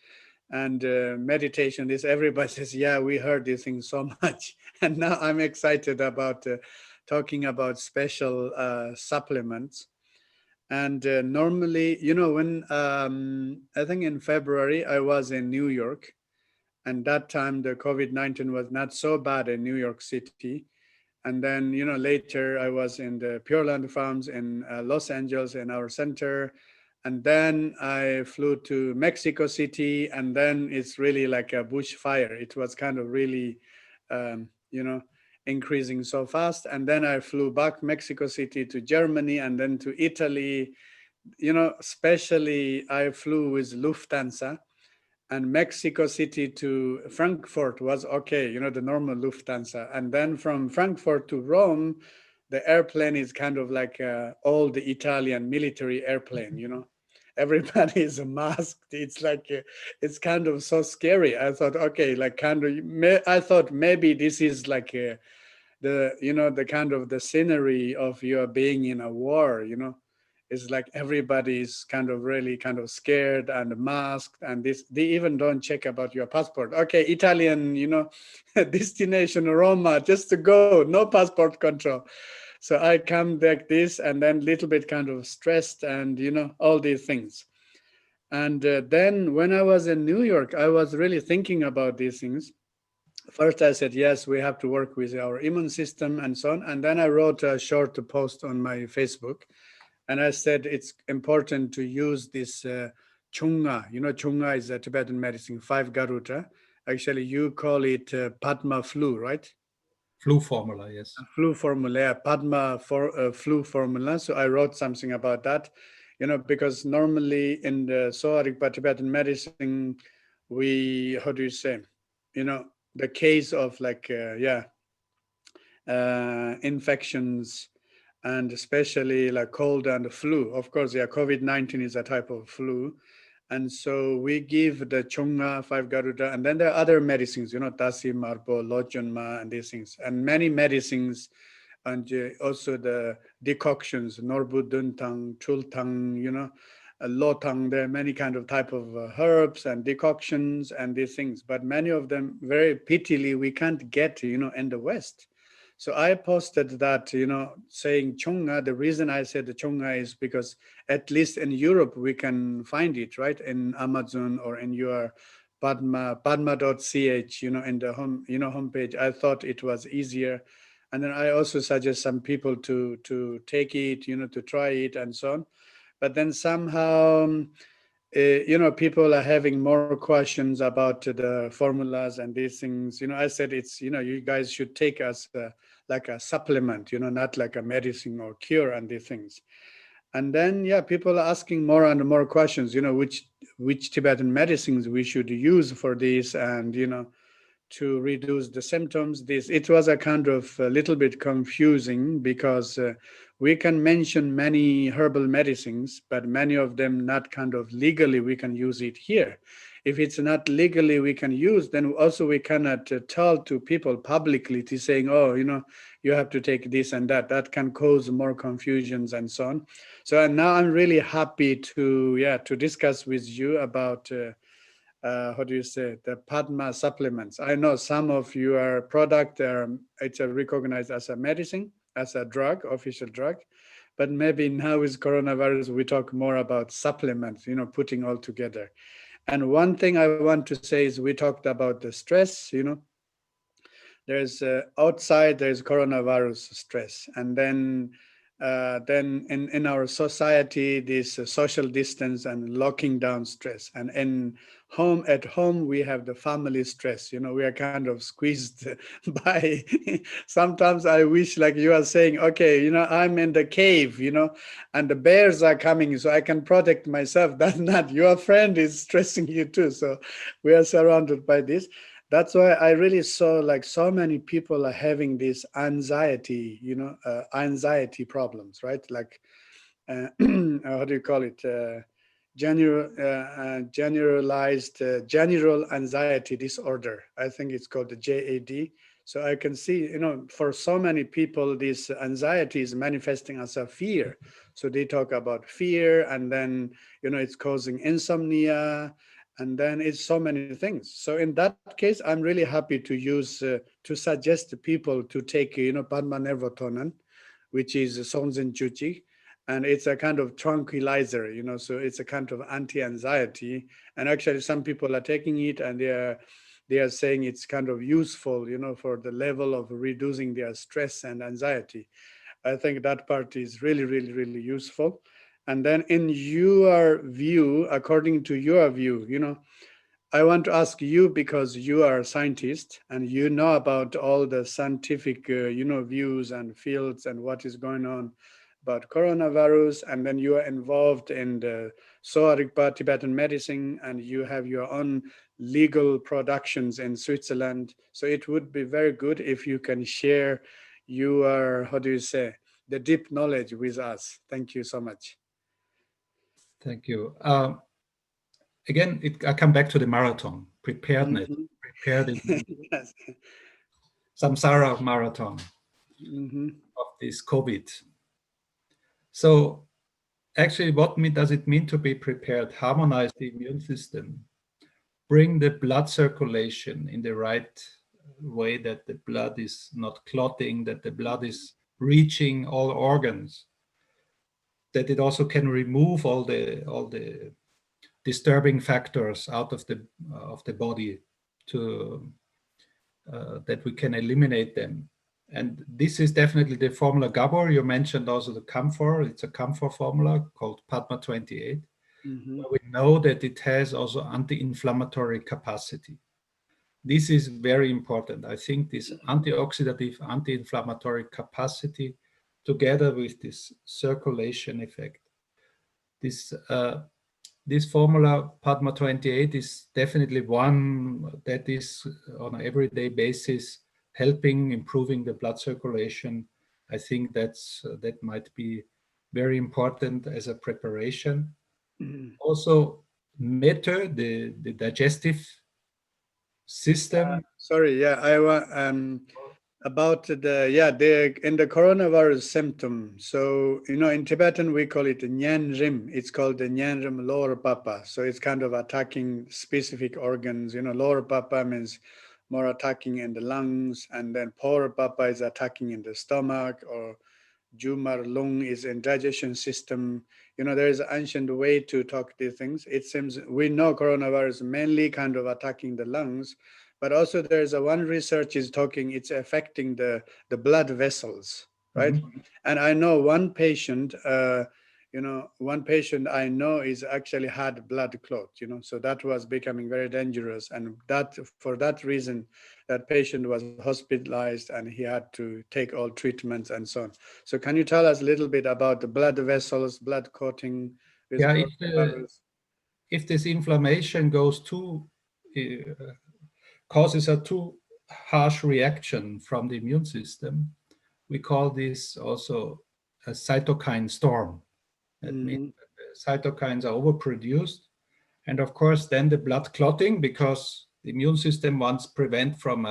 A: and meditation, this everybody says, yeah, we heard these things so much, and now I'm excited about talking about special supplements. And normally, when I think in February I was in New York, and that time the COVID-19 was not so bad in New York City. And then, later I was in the Pure Land Farms in Los Angeles in our center. And then I flew to Mexico City. And then it's really like a bushfire. It was kind of really, um, you know, increasing so fast. And then I flew back Mexico City to Germany and then to Italy. Especially I flew with Lufthansa, and Mexico City to Frankfurt was okay, the normal Lufthansa. And then from Frankfurt to Rome, the airplane is kind of like old Italian military airplane, Everybody is masked. It's like, it's kind of so scary. I thought, okay, like I thought maybe this is like the kind of the scenery of you being in a war, it's like everybody's kind of really kind of scared and masked, and they even don't check about your passport. Okay, Italian, destination Roma, just to go, no passport control. So I come like this, and then little bit kind of stressed, and all these things. And then when I was in New York, I was really thinking about these things. First, I said, yes, we have to work with our immune system and so on. And then I wrote a short post on my Facebook. And I said, it's important to use this chunga. Chunga is a Tibetan medicine, 5 Garuta. Actually, you call it Padma flu, right?
B: flu formula, yes.
A: Flu formula, yeah, Padma flu formula. So I wrote something about that, because normally in the Sowa Rigpa Tibetan medicine, how do you say, you know, the case of like infections, and especially like cold and flu. Of course, yeah, COVID-19 is a type of flu. And so we give the chonga, 5 garuda, and then there are other medicines, tasi, marbo, lochonma, and these things, and many medicines, and also the decoctions, norbu duntang, chultang, lotang. There are many kind of type of herbs and decoctions and these things, but many of them, very pitifully, we can't get, in the West. So I posted that, saying chonga. The reason I said the chonga is because at least in Europe we can find it, right? In Amazon or in your padma.ch, in the homepage. I thought it was easier. And then I also suggest some people to take it, to try it and so on. But then somehow, people are having more questions about the formulas and these things. I said it's, you guys should take as like a supplement, not like a medicine or cure and these things. And then, yeah, people are asking more and more questions, which Tibetan medicines we should use for this, and, to reduce the symptoms. This, it was a kind of a little bit confusing because we can mention many herbal medicines, but many of them not kind of legally we can use it here. If it's not legally we can use, then also we cannot tell to people publicly to saying, oh, you have to take this and that. That can cause more confusions and so on. So now I'm really happy to discuss with you about how do you say, the Padma supplements. I know some of your product, it's recognized as a medicine, as a drug, official drug, but maybe now with coronavirus, we talk more about supplements, putting all together. And one thing I want to say is we talked about the stress, there's outside there's coronavirus stress, and then in our society this social distance and locking down stress, and at home we have the family stress. We are kind of squeezed by sometimes I wish, like you are saying, okay, I'm in the cave, and the bears are coming so I can protect myself. That's not, your friend is stressing you too. So we are surrounded by this. That's why I really saw like so many people are having this anxiety, anxiety problems, right? Like, how do you call it? General anxiety disorder. I think it's called the JAD. So I can see, for so many people, this anxiety is manifesting as a fear. So they talk about fear, and then, it's causing insomnia, and then it's so many things. So in that case, I'm really happy to suggest to people to take, Padma Nervotonan, which is Sonzen Chuchi, and it's a kind of tranquilizer, so it's a kind of anti-anxiety. And actually some people are taking it, and they are saying it's kind of useful, for the level of reducing their stress and anxiety. I think that part is really, really, really useful. And then in your view, according to your view, I want to ask you, because you are a scientist and you know about all the scientific, views and fields and what is going on about coronavirus, and then you are involved in the Sowa Rigpa Tibetan medicine, and you have your own legal productions in Switzerland. So it would be very good if you can share your, how do you say, the deep knowledge with us. Thank you so much.
B: Thank you. Again, I come back to the marathon preparedness,
A: Mhm.
B: prepared in
A: Yes.
B: samsara marathon
A: Hmm.
B: of this COVID. So actually, what does it mean to be prepared? Harmonize the immune system, bring the blood circulation in the right way, that the blood is not clotting, that the blood is reaching all organs, that it also can remove all the disturbing factors out of the body, to that we can eliminate them. And this is definitely the formula Gabor. You mentioned also the camphor. It's a camphor formula called Padma 28.
A: Hmm.
B: We know that it has also anti-inflammatory capacity. This is very important. I think this antioxidative, anti-inflammatory capacity, together with this circulation effect, this this formula Padma 28 is definitely one that is on an everyday basis helping improving the blood circulation. I think that might be very important as a preparation. Also, Meter, the digestive system.
A: Sorry, yeah, I want about the in the coronavirus symptom. So in Tibetan we call it Nyan Rim. It's called the Nyan Rim lower papa. So it's kind of attacking specific organs. Lower papa means more attacking in the lungs, and then power papa is attacking in the stomach, or Jumar lung is in digestion system. There is an ancient way to talk these things. It seems we know coronavirus mainly kind of attacking the lungs, but also there is a one research is talking it's affecting the blood vessels, right?
B: Mhm.
A: And I know one patient, one patient I know is actually had blood clot, so that was becoming very dangerous, and that for that reason, that patient was hospitalized and he had to take all treatments and so on. So can you tell us a little bit about the blood vessels, blood clotting with
B: Yeah,
A: coronavirus?
B: if this inflammation goes too, causes a too harsh reaction from the immune system, we call this also a cytokine storm. That means
A: Mm-hmm.
B: that the cytokines are overproduced. And of course, then the blood clotting, because the immune system wants prevent from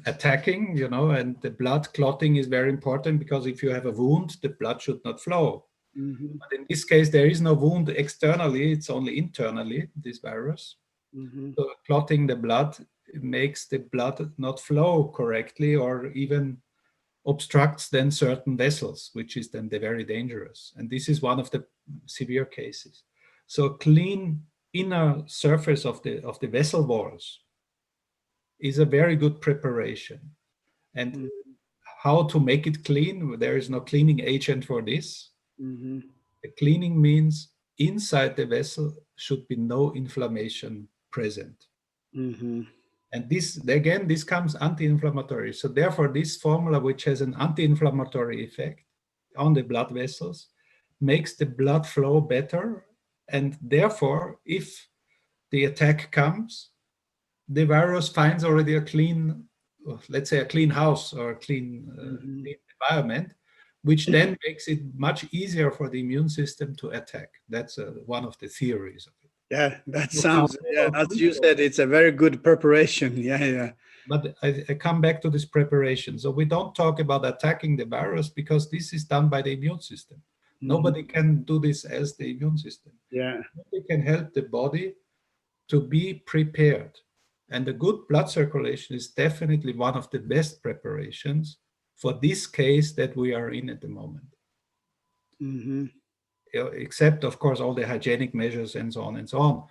B: attacking, and the blood clotting is very important because if you have a wound, the blood should not flow.
A: Mm-hmm.
B: But in this case, there is no wound externally, it's only internally, this virus.
A: Mm-hmm.
B: So clotting the blood makes the blood not flow correctly, or even obstructs then certain vessels, which is then the very dangerous. And this is one of the severe cases. So clean inner surface of the vessel walls is a very good preparation. And how to make it clean? There is no cleaning agent for this.
A: Mm-hmm.
B: The cleaning means inside the vessel should be no inflammation present.
A: Mm-hmm.
B: And this comes anti-inflammatory. So therefore, this formula, which has an anti-inflammatory effect on the blood vessels, makes the blood flow better. And therefore, if the attack comes, the virus finds already a clean, let's say a clean house or a clean,
A: Mm-hmm.
B: clean environment, which then makes it much easier for the immune system to attack. That's one of the theories of it.
A: Yeah, that
B: So how
A: sounds, yeah, as you
B: crucial.
A: said, it's a very good preparation. Yeah, yeah.
B: But I come back to this preparation. So we don't talk about attacking the virus because this is done by the immune system.
A: Mm-hmm.
B: Nobody can do this as the immune system.
A: Yeah.
B: Nobody can help the body to be prepared. And the good blood circulation is definitely one of the best preparations for this case that we are in at the moment.
A: Mm-hmm.
B: Except, of course, all the hygienic measures and so on and so on.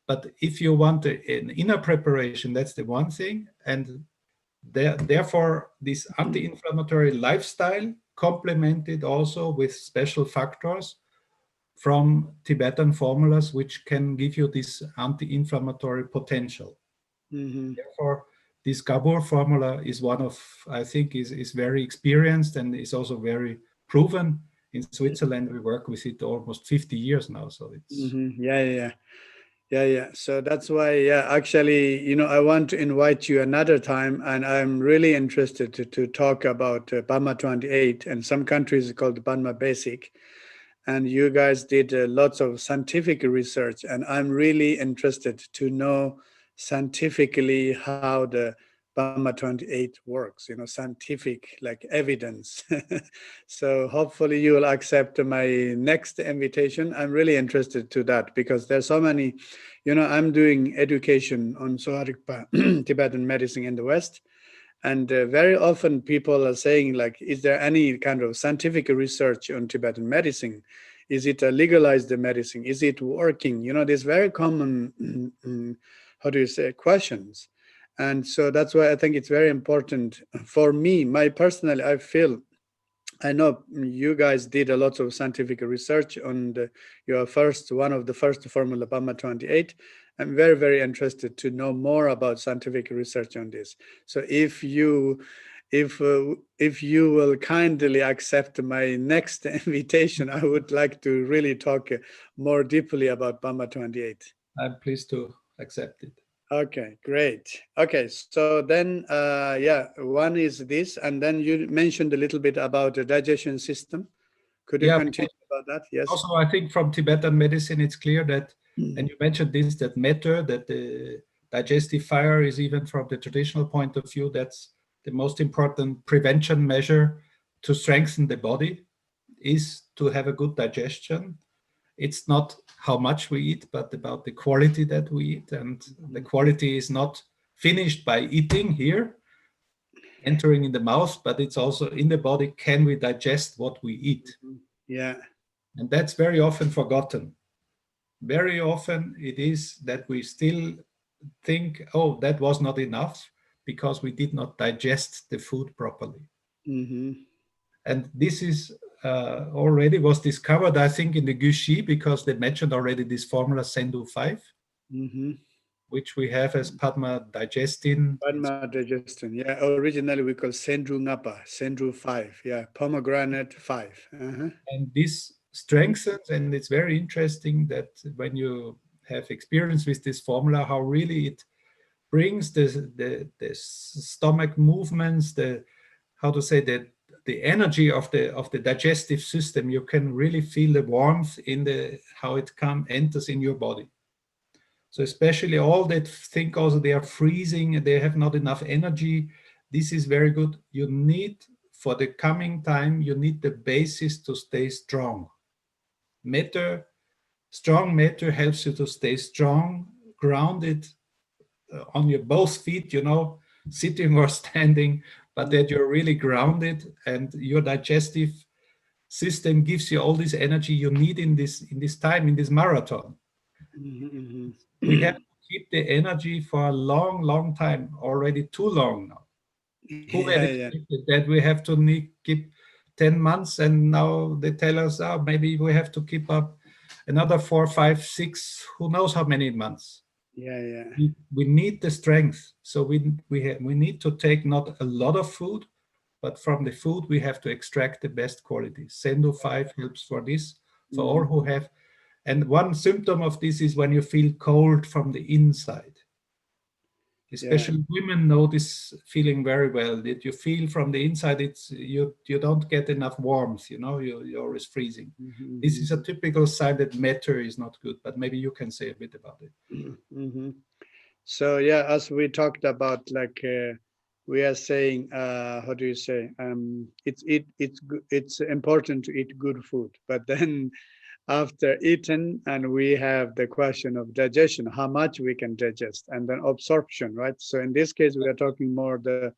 B: But if you want an inner preparation, that's the one thing. And therefore, this anti-inflammatory lifestyle complemented also with special factors from Tibetan formulas, which can give you this anti-inflammatory potential.
A: Mm-hmm.
B: Therefore, this Gabor formula is one of, I think, is very experienced and is also very proven. In Switzerland, we work with it almost 50 years now. So it's
A: Mm-hmm. Yeah, yeah, yeah. Yeah, yeah. So that's why, yeah, actually, I want to invite you another time, and I'm really interested to talk about Bama 28, and some countries called Bama Basic. And you guys did lots of scientific research, and I'm really interested to know scientifically how the Bama 28 works, scientific like evidence. So hopefully you will accept my next invitation. I'm really interested to that because there's so many, I'm doing education on Sowa Rigpa, Tibetan medicine in the West. And very often people are saying, like, is there any kind of scientific research on Tibetan medicine? Is it a legalized medicine? Is it working? These very common, how do you say, questions. And so that's why I think it's very important for me, I feel, I know you guys did a lot of scientific research on one of the first Formula Bama 28. I'm very, very interested to know more about scientific research on this. So if you if you will kindly accept my next invitation, I would like to really talk more deeply about Bama 28.
B: I'm pleased to accept it.
A: Okay, great. Okay, so then, yeah, one is this, and then you mentioned a little bit about the digestion system. Could you
B: Yeah,
A: continue about that? Yes.
B: also, I think from Tibetan medicine, it's clear that, and you mentioned this, that matter, that the digestive fire is, even from the traditional point of view, that's the most important prevention measure to strengthen the body, is to have a good digestion. It's not how much we eat, but about the quality that we eat. And the quality is not finished by eating here, entering in the mouth, but it's also in the body. Can we digest what we eat?
A: Yeah.
B: And that's very often forgotten. Very often it is that we still think, oh, that was not enough because we did not digest the food properly.
A: Mm-hmm.
B: And this is already was discovered, I think, in the Gushi, because they mentioned already this formula Sendu 5,
A: Mm-hmm.
B: which we have as Padma digestin.
A: Padma digestion. Yeah, originally we call Sendru Ngapa, Sendru 5. Yeah, pomegranate 5. Uh-huh.
B: And this strengthens, and it's very interesting that when you have experience with this formula, how really it brings the stomach movements, the, how to say, the energy of the digestive system. You can really feel the warmth in the how it enters in your body. So especially all that think also they are freezing and they have not enough energy, this is very good. You need, for the coming time, you need the basis to stay strong. Strong matter helps you to stay strong, grounded on your both feet, sitting or standing, but that you're really grounded, and your digestive system gives you all this energy you need in this time, in this marathon.
A: Mm-hmm.
B: We have to keep the energy for a long, long time, already too long now. Who had
A: Yeah, yeah.
B: expected that we have to keep 10 months, and now they tell us, oh, maybe we have to keep up another 4, 5, 6, who knows how many months.
A: Yeah, yeah.
B: We need the strength. So we need to take not a lot of food, but from the food we have to extract the best quality. Sendo 5 helps for this, for all who have. And one symptom of this is when you feel cold from the inside. Especially women know this feeling very well, that you feel from the inside, it's you don't get enough warmth, you're always freezing.
A: Mm-hmm.
B: This is a typical sign that matter is not good, but maybe you can say a bit about it.
A: Mm-hmm. So yeah, as we talked about, like we are saying, how do you say? It's important to eat good food, but then after eating, and we have the question of digestion, how much we can digest, and then absorption, right? So in this case, we are talking more the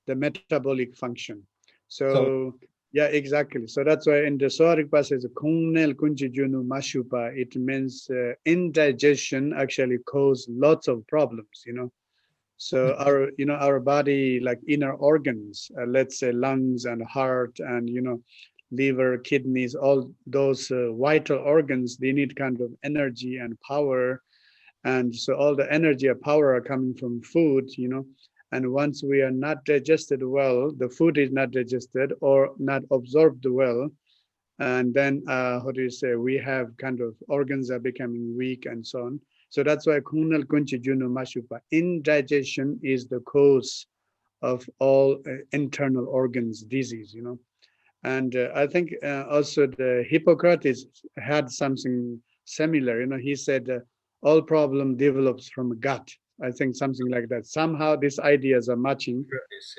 A: metabolic function.
B: So
A: So yeah, exactly. So that's why in the Sowa Rigpa says, "Kungnel kunjijunu mashupa." It means indigestion actually cause lots of problems. So our body, like inner organs, let's say lungs and heart and liver, kidneys, all those vital organs, they need kind of energy and power, and so all the energy and power are coming from food. And once we are not digested well, the food is not digested or not absorbed well, and then how do you say, we have kind of organs are becoming weak and so on. So that's why kunal kunchi junu mashupa, indigestion is the cause of all internal organs disease. And I think also the Hippocrates had something similar. He said all problem develops from gut. I think something like that. Somehow these ideas are matching.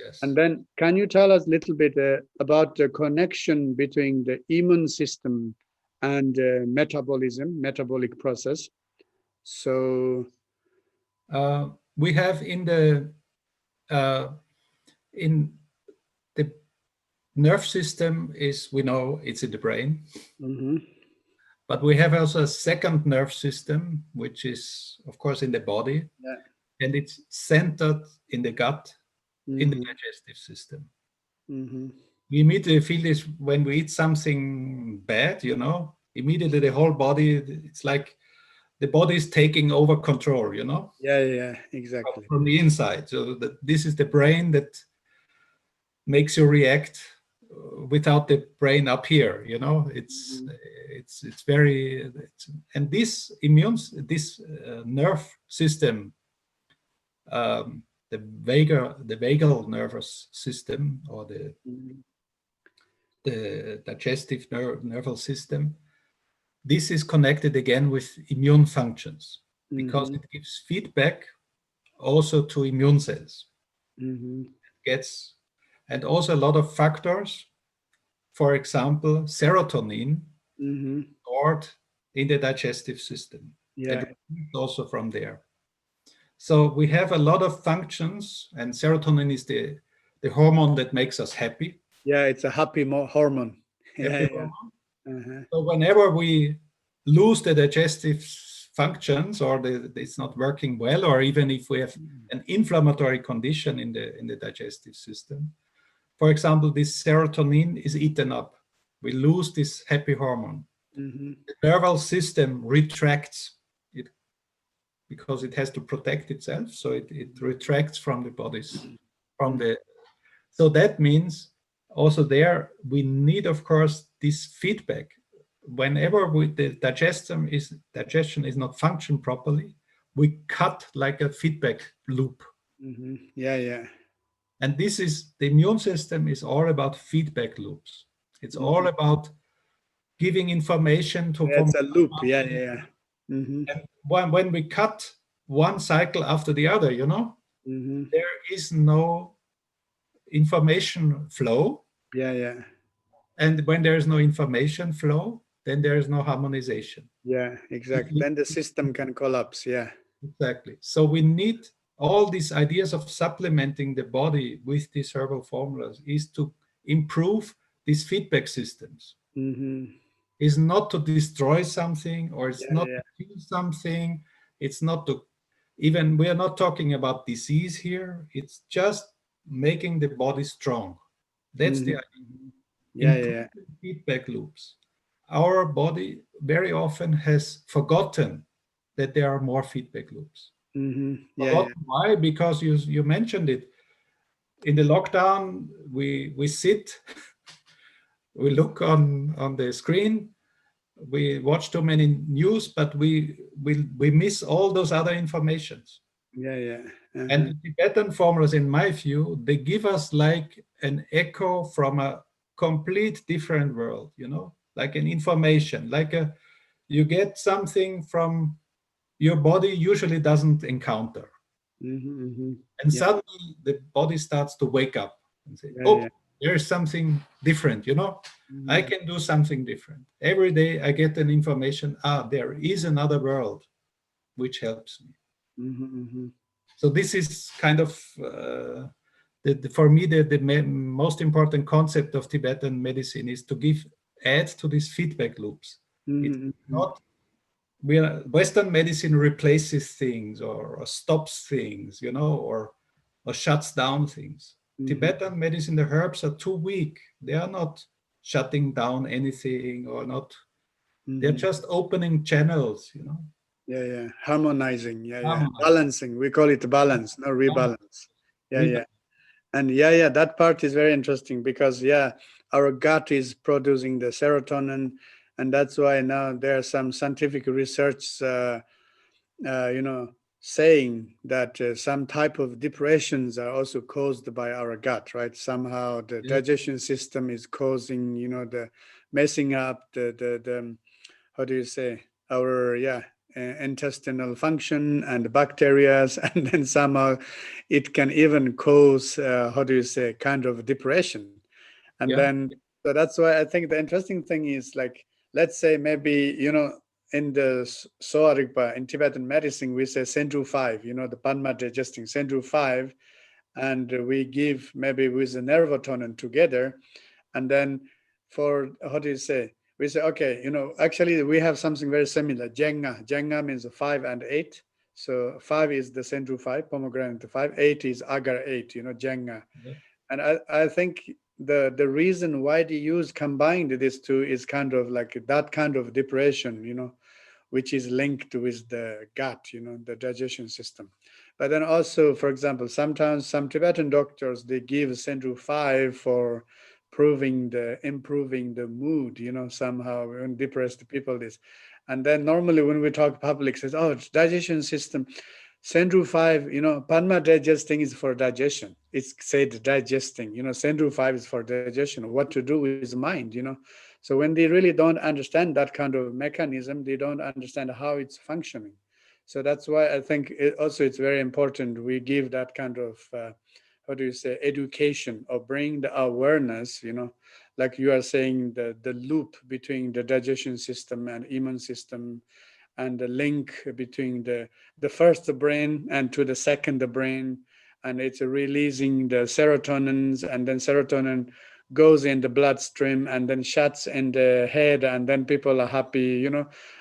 B: yes.
A: And then can you tell us a little bit about the connection between the immune system and metabolism, metabolic process? So
B: We have in the nerve system we know it's in the brain, but we have also a second nerve system, which is of course in the body, and it's centered in the gut, in the digestive system. We immediately feel this when we eat something bad, immediately the whole body, it's like the body is taking over control,
A: Yeah, exactly.
B: from the inside. So this is the brain that makes you react without the brain up here. You know, it's very and this nerve system, the vagal nervous system, or the digestive nervous system, this is connected again with immune functions because it gives feedback also to immune cells. Gets and also a lot of factors. For example, serotonin stored in the digestive system.
A: Yeah.
B: And also from there. So we have a lot of functions, and serotonin is the hormone that makes us happy.
A: Yeah, it's a happy hormone.
B: Happy
A: Yeah.
B: hormone. So whenever we lose the digestive functions, or it's not working well, or even if we have an inflammatory condition in the digestive system, for example, this serotonin is eaten up. We lose this happy hormone. The nervous system retracts it because it has to protect itself. So it retracts from the bodies, so that means also there we need, of course, this feedback. Whenever the digestion is not function properly, we cut like a feedback loop.
A: Yeah.
B: And this is, the immune system is all about feedback loops. It's all about giving information to.
A: It's a loop. Yeah.
B: And when we cut one cycle after the other, you know, there is no information flow.
A: Yeah.
B: And when there is no information flow, then there is no harmonization.
A: Yeah, exactly. Then the system can collapse. Yeah.
B: Exactly. So we need all these ideas of supplementing the body with these herbal formulas is to improve these feedback systems. Is not to destroy something, or it's not to kill something. It's not to even, we are not talking about disease here. It's just making the body strong. That's the idea. Feedback loops. Our body very often has forgotten that there are more feedback loops. Why? Because you mentioned it. In the lockdown, we sit, we look on the screen, we watch too many news, but we miss all those other informations. And the Tibetan formulas, in my view, they give us like an echo from a complete different world, you know, like an information, like you get something from your body usually doesn't encounter. And suddenly the body starts to wake up and say, there's something different, you know, I can do something different. Every day I get an information, there is another world, which helps me. So this is kind of, for me, the most important concept of Tibetan medicine is to add to these feedback loops. It's not, Western medicine replaces things or stops things, you know, or shuts down things. Tibetan medicine, the herbs are too weak. They are not shutting down anything or not. They're just opening channels, you know.
A: Yeah. Harmonizing. Yeah. Balancing. We call it balance, no rebalance. Yeah. And that part is very interesting because our gut is producing the serotonin, and that's why now there's some scientific research, saying that some type of depressions are also caused by our gut, right? Somehow the digestion system is causing, the messing up the how do you say, our intestinal function and bacteria, and then somehow it can even cause kind of depression. And then so that's why I think the interesting thing is, like, let's say maybe in the Sowa Rigpa in Tibetan medicine we say Senju 5, the Panma digesting Senju 5, and we give maybe with the nervotonin together, and then for we say, okay, actually we have something very similar. Jenga means 5 and 8. So 5 is the Senju 5, pomegranate 5. 8 is agar 8, Jenga. And I think the reason why they combined these two is kind of like that kind of depression, which is linked with the gut, the digestion system. But then also, for example, sometimes some Tibetan doctors, they give Sendu 5 for improving the mood, somehow when depressed people this. And then normally when we talk public says, oh, it's digestion system. Sendu 5, Padma digesting is for digestion. It's said digesting, Sendu 5 is for digestion, what to do with mind. So when they really don't understand that kind of mechanism, they don't understand how it's functioning. So that's why I think it's very important we give that kind of, how do you say, education, or bring the awareness, like you are saying, the loop between the digestion system and immune system, and the link between the first brain and to the second brain, and it's releasing the serotonins, and then serotonin goes in the bloodstream and then shuts in the head, and then people are happy,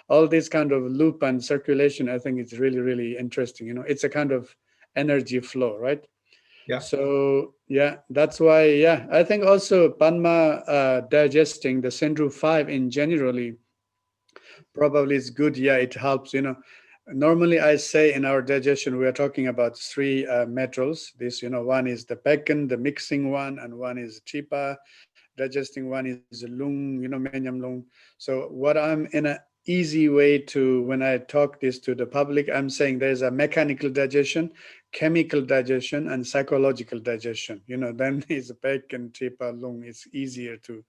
A: all this kind of loop and circulation. I think it's really, really interesting. It's a kind of energy flow, right?
B: Yeah.
A: So yeah, that's why, yeah, I think also Padma digesting the Sendru 5 in generally probably is good. Yeah, it helps. Normally I say in our digestion we are talking about three metals. This, one is the pectin, the mixing one, and one is chipa. Digesting one is lung, menyam lung. So what I'm in a easy way to, when I talk this to the public, I'm saying there's a mechanical digestion, chemical digestion, and psychological digestion. Then is pectin, chipa, lung. It's easier to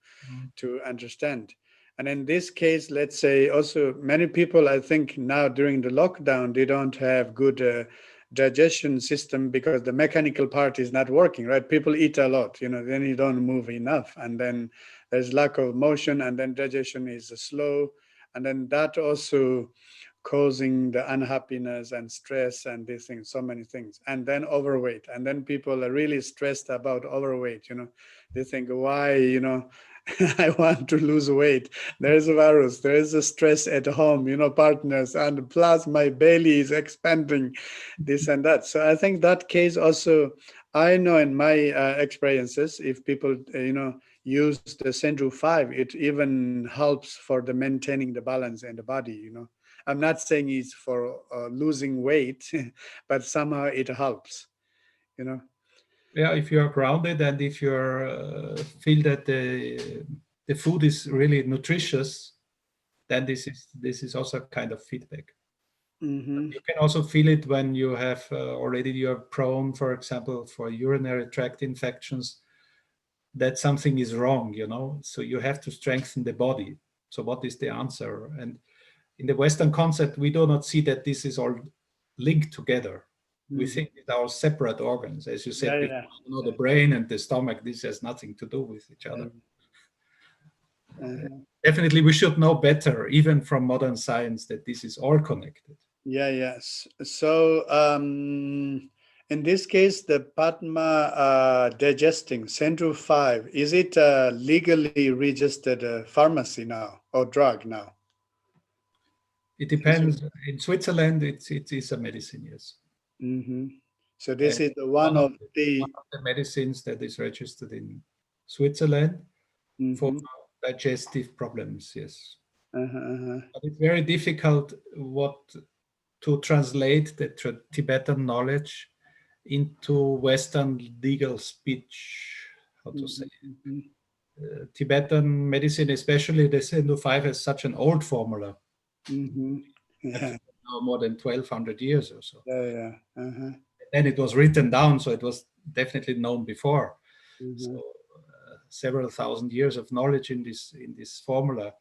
A: understand. And in this case, let's say also many people, I think now during the lockdown, they don't have good digestion system because the mechanical part is not working, right? People eat a lot, then you don't move enough. And then there's lack of motion, and then digestion is slow. And then that also causing the unhappiness and stress and these things, so many things. And then overweight. And then people are really stressed about overweight, they think, why, I want to lose weight. There is a virus, there is a stress at home, partners, and plus my belly is expanding, this and that. So I think that case also, I know in my experiences, if people, use the Senju 5, it even helps for the maintaining the balance in the body. I'm not saying it's for losing weight, but somehow it helps, you know.
B: Yeah, if you are grounded and if you feel that the food is really nutritious, then this is also a kind of feedback.
A: Mm-hmm.
B: You can also feel it when you have already you're prone, for example, for urinary tract infections, that something is wrong, So you have to strengthen the body. So what is the answer? And in the Western concept, we do not see that this is all linked together. We
A: Mm-hmm.
B: think it are separate organs, as you said
A: Yeah,
B: before.
A: yeah.
B: The brain and the stomach, this has nothing to do with each other.
A: Uh-huh.
B: Definitely, we should know better, even from modern science, that this is all connected.
A: Yeah, yes. So in this case, the Padma digesting Central 5, is it a legally registered pharmacy now or drug now?
B: It depends. In Switzerland, it is a medicine, yes.
A: Mm-hmm. So this
B: And
A: is the
B: one
A: one
B: of
A: of
B: one
A: the.
B: of the medicines that is registered in Switzerland for
A: Mm-hmm.
B: digestive problems, yes.
A: Uh-huh, uh-huh.
B: But it's very difficult to translate the Tibetan knowledge into Western legal speech. How to say?
A: Mm-hmm.
B: Tibetan medicine, especially the Sendu 5, has such an old formula.
A: Mm-hmm.
B: Have
A: Yeah,
B: now more than 1,200 years or so.
A: yeah, yeah. Uh-huh.
B: Then it was written down, so it was definitely known before. So
A: Mm-hmm.
B: several thousand years of knowledge in this formula.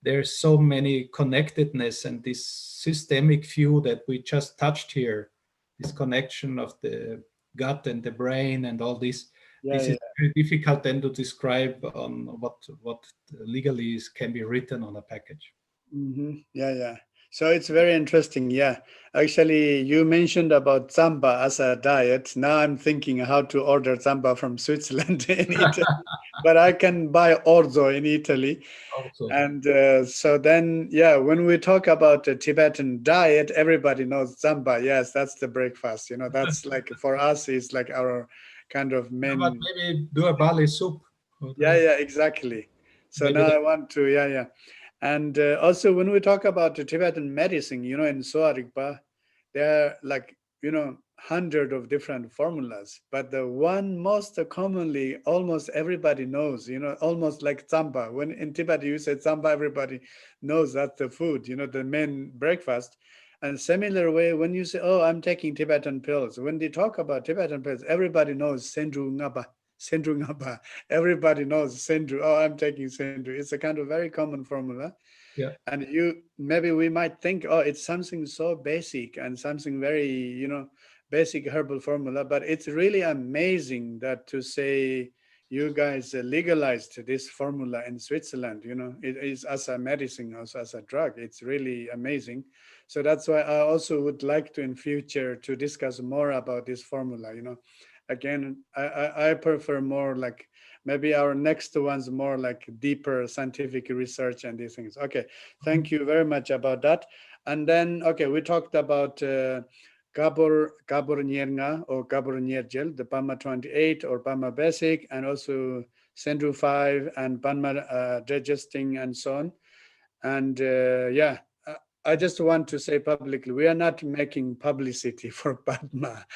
B: There's so many connectedness and this systemic view that we just touched here, this connection of the gut and the brain and all this.
A: Yeah,
B: This
A: yeah.
B: is very difficult then to describe on what legally can be written on a package.
A: Mm-hmm. Yeah, yeah. So it's very interesting. Yeah. Actually, you mentioned about Samba as a diet. Now I'm thinking how to order Samba from Switzerland in Italy, but I can buy orzo in Italy.
B: Also,
A: And so then, yeah, when we talk about the Tibetan diet, everybody knows Samba. Yes, that's the breakfast. That's like for us, is like our kind of
B: but
A: main.
B: maybe do a barley soup.
A: Yeah, yeah, exactly. So
B: Maybe
A: now I want to, yeah, yeah. And also, when we talk about the Tibetan medicine, in Sowa Rigpa, there are like, 100 of different formulas. But the one most commonly, almost everybody knows, almost like Samba. When in Tibet you say Samba, everybody knows that's the food, the main breakfast. And similar way, when you say, oh, I'm taking Tibetan pills, when they talk about Tibetan pills, everybody knows Sendru Ngaba. Sendru Ngaba. Everybody knows Sendru. Oh, I'm taking Sendru. It's a kind of very common formula.
B: Yeah.
A: And maybe we might think, oh, it's something so basic and something very, basic herbal formula, but it's really amazing that to say you guys legalized this formula in Switzerland, it is as a medicine, also as a drug. It's really amazing. So that's why I also would like to in future to discuss more about this formula, Again, I prefer more like maybe our next one's more like deeper scientific research and these things. Okay, thank you very much about that. And then, okay, we talked about Gabor Nyernga or Gabor Nyergel, the Pama 28 or Pama Basic, and also Sendu 5 and Panma digesting and so on. And yeah, I just want to say publicly, we are not making publicity for Padma.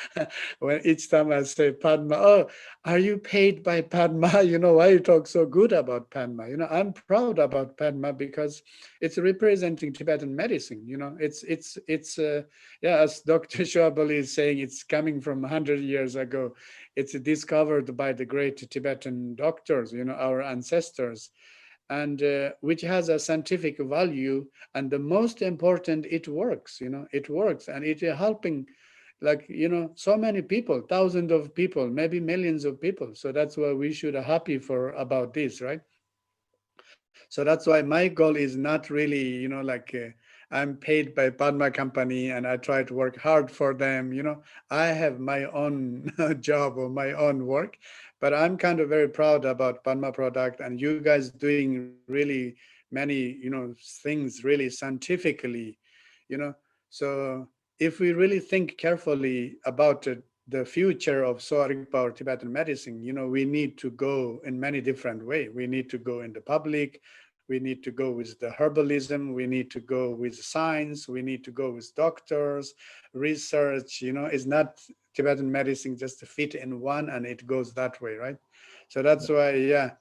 A: When each time I say Padma, oh, are you paid by Padma? Why you talk so good about Padma? I'm proud about Padma because it's representing Tibetan medicine. It's yeah, as Dr. Schwabel is saying, it's coming from 100 years ago. It's discovered by the great Tibetan doctors, our ancestors, and which has a scientific value. And the most important, it works. It works, and it is helping, like, so many people, thousands of people, maybe millions of people. So that's why we should be happy for about this, right? So that's why my goal is not really, like I'm paid by Padma company and I try to work hard for them. I have my own job or my own work, but I'm kind of very proud about Padma product, and you guys doing really many, things really scientifically, you know. So if we really think carefully about the future of Sowa Rigpa or Tibetan medicine, we need to go in many different ways. We need to go in the public. We need to go with the herbalism. We need to go with science. We need to go with doctors, research. It's not Tibetan medicine just to fit in one and it goes that way, right? So that's why, yeah,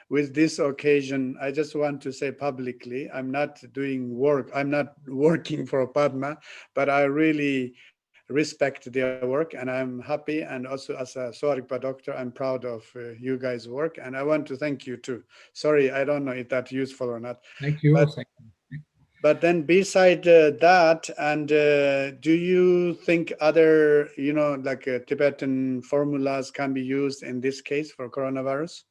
A: with this occasion, I just want to say publicly, I'm not doing work. I'm not working for Padma, but I really respect their work and I'm happy. And also as a Sowa Rigpa doctor, I'm proud of you guys' work. And I want to thank you too. Sorry, I don't know if that's useful or not.
B: Thank you.
A: But
B: Thank you.
A: but then beside that, and do you think other, like Tibetan formulas can be used in this case for coronavirus?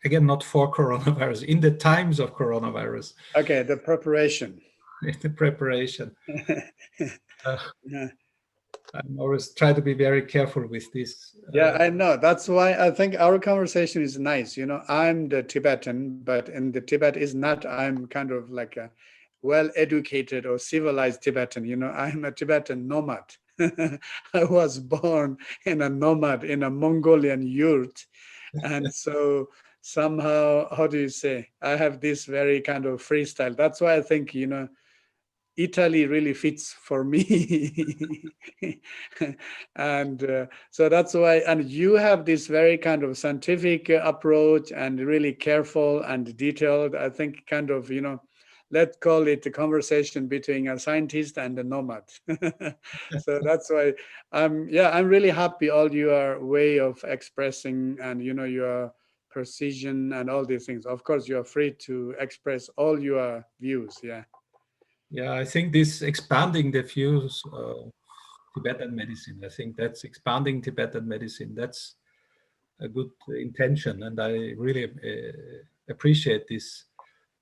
B: Again, not for coronavirus, in the times of coronavirus,
A: Okay, the preparation.
B: in the preparation. Uh,
A: Yeah.
B: I'm always try to be very careful with this.
A: Yeah, I know. That's why I think our conversation is nice. I'm the Tibetan, but in the Tibet is not, I'm kind of like a well-educated or civilized Tibetan. I'm a Tibetan nomad. I was born in a nomad in a Mongolian yurt. And so somehow, how do you say, I have this very kind of freestyle. That's why I think, Italy really fits for me. And so that's why, and you have this very kind of scientific approach and really careful and detailed, I think kind of, let's call it a conversation between a scientist and a nomad. So that's why I'm really happy all your way of expressing and, your precision and all these things. Of course, you are free to express all your views. Yeah.
B: Yeah, I think this expanding the views of Tibetan medicine. I think that's expanding Tibetan medicine. That's a good intention, and I really appreciate this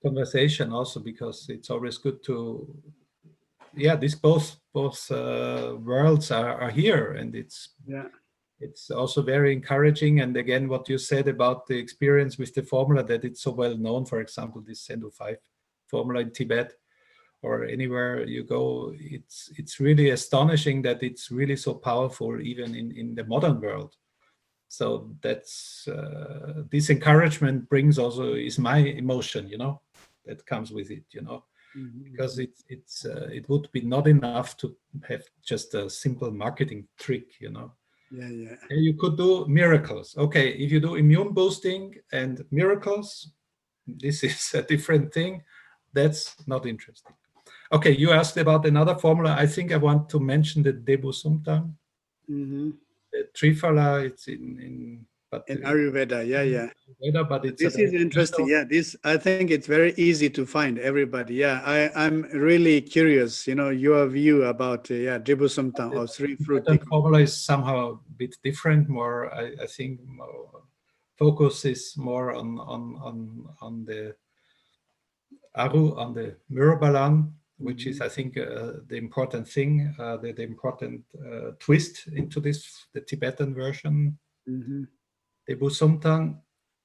B: conversation also because it's always good to, yeah, these both worlds are here, and
A: Yeah.
B: it's also very encouraging. And again, what you said about the experience with the formula, that it's so well known, for example, this Sendu 5 formula in Tibet or anywhere you go, it's really astonishing that it's really so powerful even in the modern world. So that's this encouragement brings also is my emotion, that comes with it, because it would be not enough to have just a simple marketing trick.
A: Yeah, yeah.
B: And you could do miracles. Okay, if you do immune boosting and miracles, this is a different thing. That's not interesting. Okay, you asked about another formula. I think I want to mention the Debu Sumtang,
A: Mm-hmm.
B: the Triphala. It's in but
A: In Ayurveda, yeah, yeah.
B: Ayurveda, but it's a
A: This
B: very
A: is interesting.
B: special.
A: Yeah, this I think it's very easy to find everybody. Yeah, I'm really curious. Your view about Dribu Sumtang
B: The
A: or three fruit
B: Tibetan
A: decoction.
B: formula is somehow a bit different. More, I think, more, focus is more on the Aru, on the Murabalan, which is, I think, the important thing, the important twist into this, the Tibetan version,
A: Mm-hmm.
B: the Busumtang.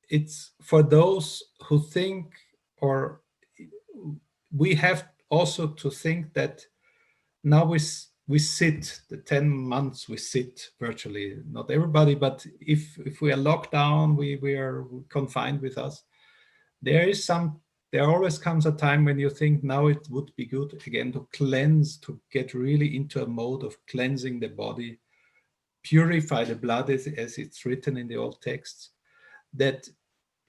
B: It's for those who think, or we have also to think that now we sit the 10 months, we sit virtually, not everybody, but if we are locked down, we are confined with us. There always comes a time when you think now it would be good again to cleanse, to get really into a mode of cleansing the body, purify the blood as it's written in the old texts. That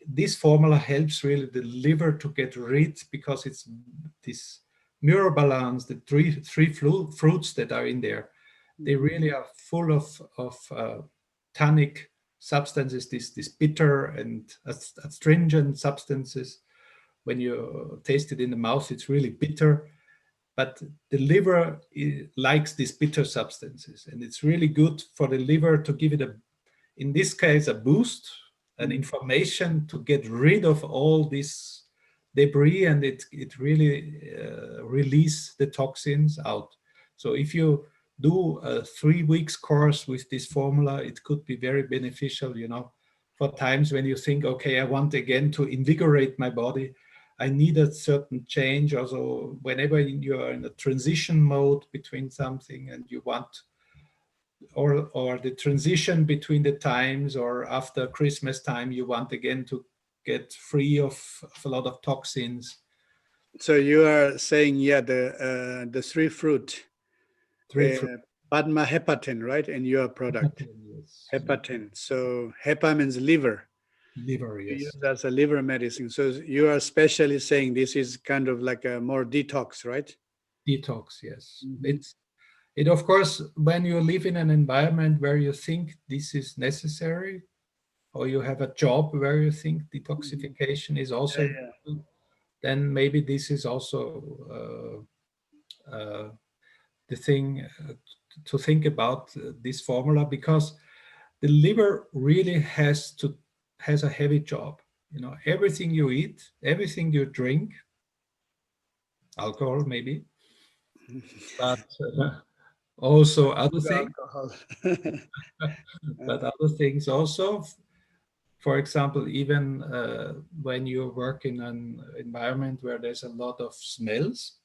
B: this formula helps really the liver to get rid, because it's this mirror balance, the three fruits that are in there, they really are full of tannic substances, this bitter and astringent substances. When you taste it in the mouth, it's really bitter, but the liver likes these bitter substances, and it's really good for the liver to give it in this case, a boost, an information to get rid of all this debris, and it really release the toxins out. So if you do a 3 weeks course with this formula, it could be very beneficial, for times when you think, okay, I want again to invigorate my body. I need a certain change. Also, whenever you are in a transition mode between something and you want, or the transition between the times, or after Christmas time, you want again to get free of a lot of toxins.
A: So you are saying, the three fruit,
B: Three fruit.
A: Padma hepatin, right? In your product,
B: Yes.
A: hepatin. So hepa means liver.
B: Liver,
A: You
B: yes.
A: use as a liver medicine. So you are specially saying this is kind of like a more detox, right?
B: Detox, yes.
A: Mm-hmm.
B: It of course, when you live in an environment where you think this is necessary, or you have a job where you think detoxification is also
A: Yeah,
B: important, then maybe this is also the thing to think about this formula, because the liver really has a heavy job. Everything you eat, everything you drink, alcohol maybe, but also other
A: Good
B: things,
A: alcohol.
B: but other things also. For example, even when you work in an environment where there's a lot of smells,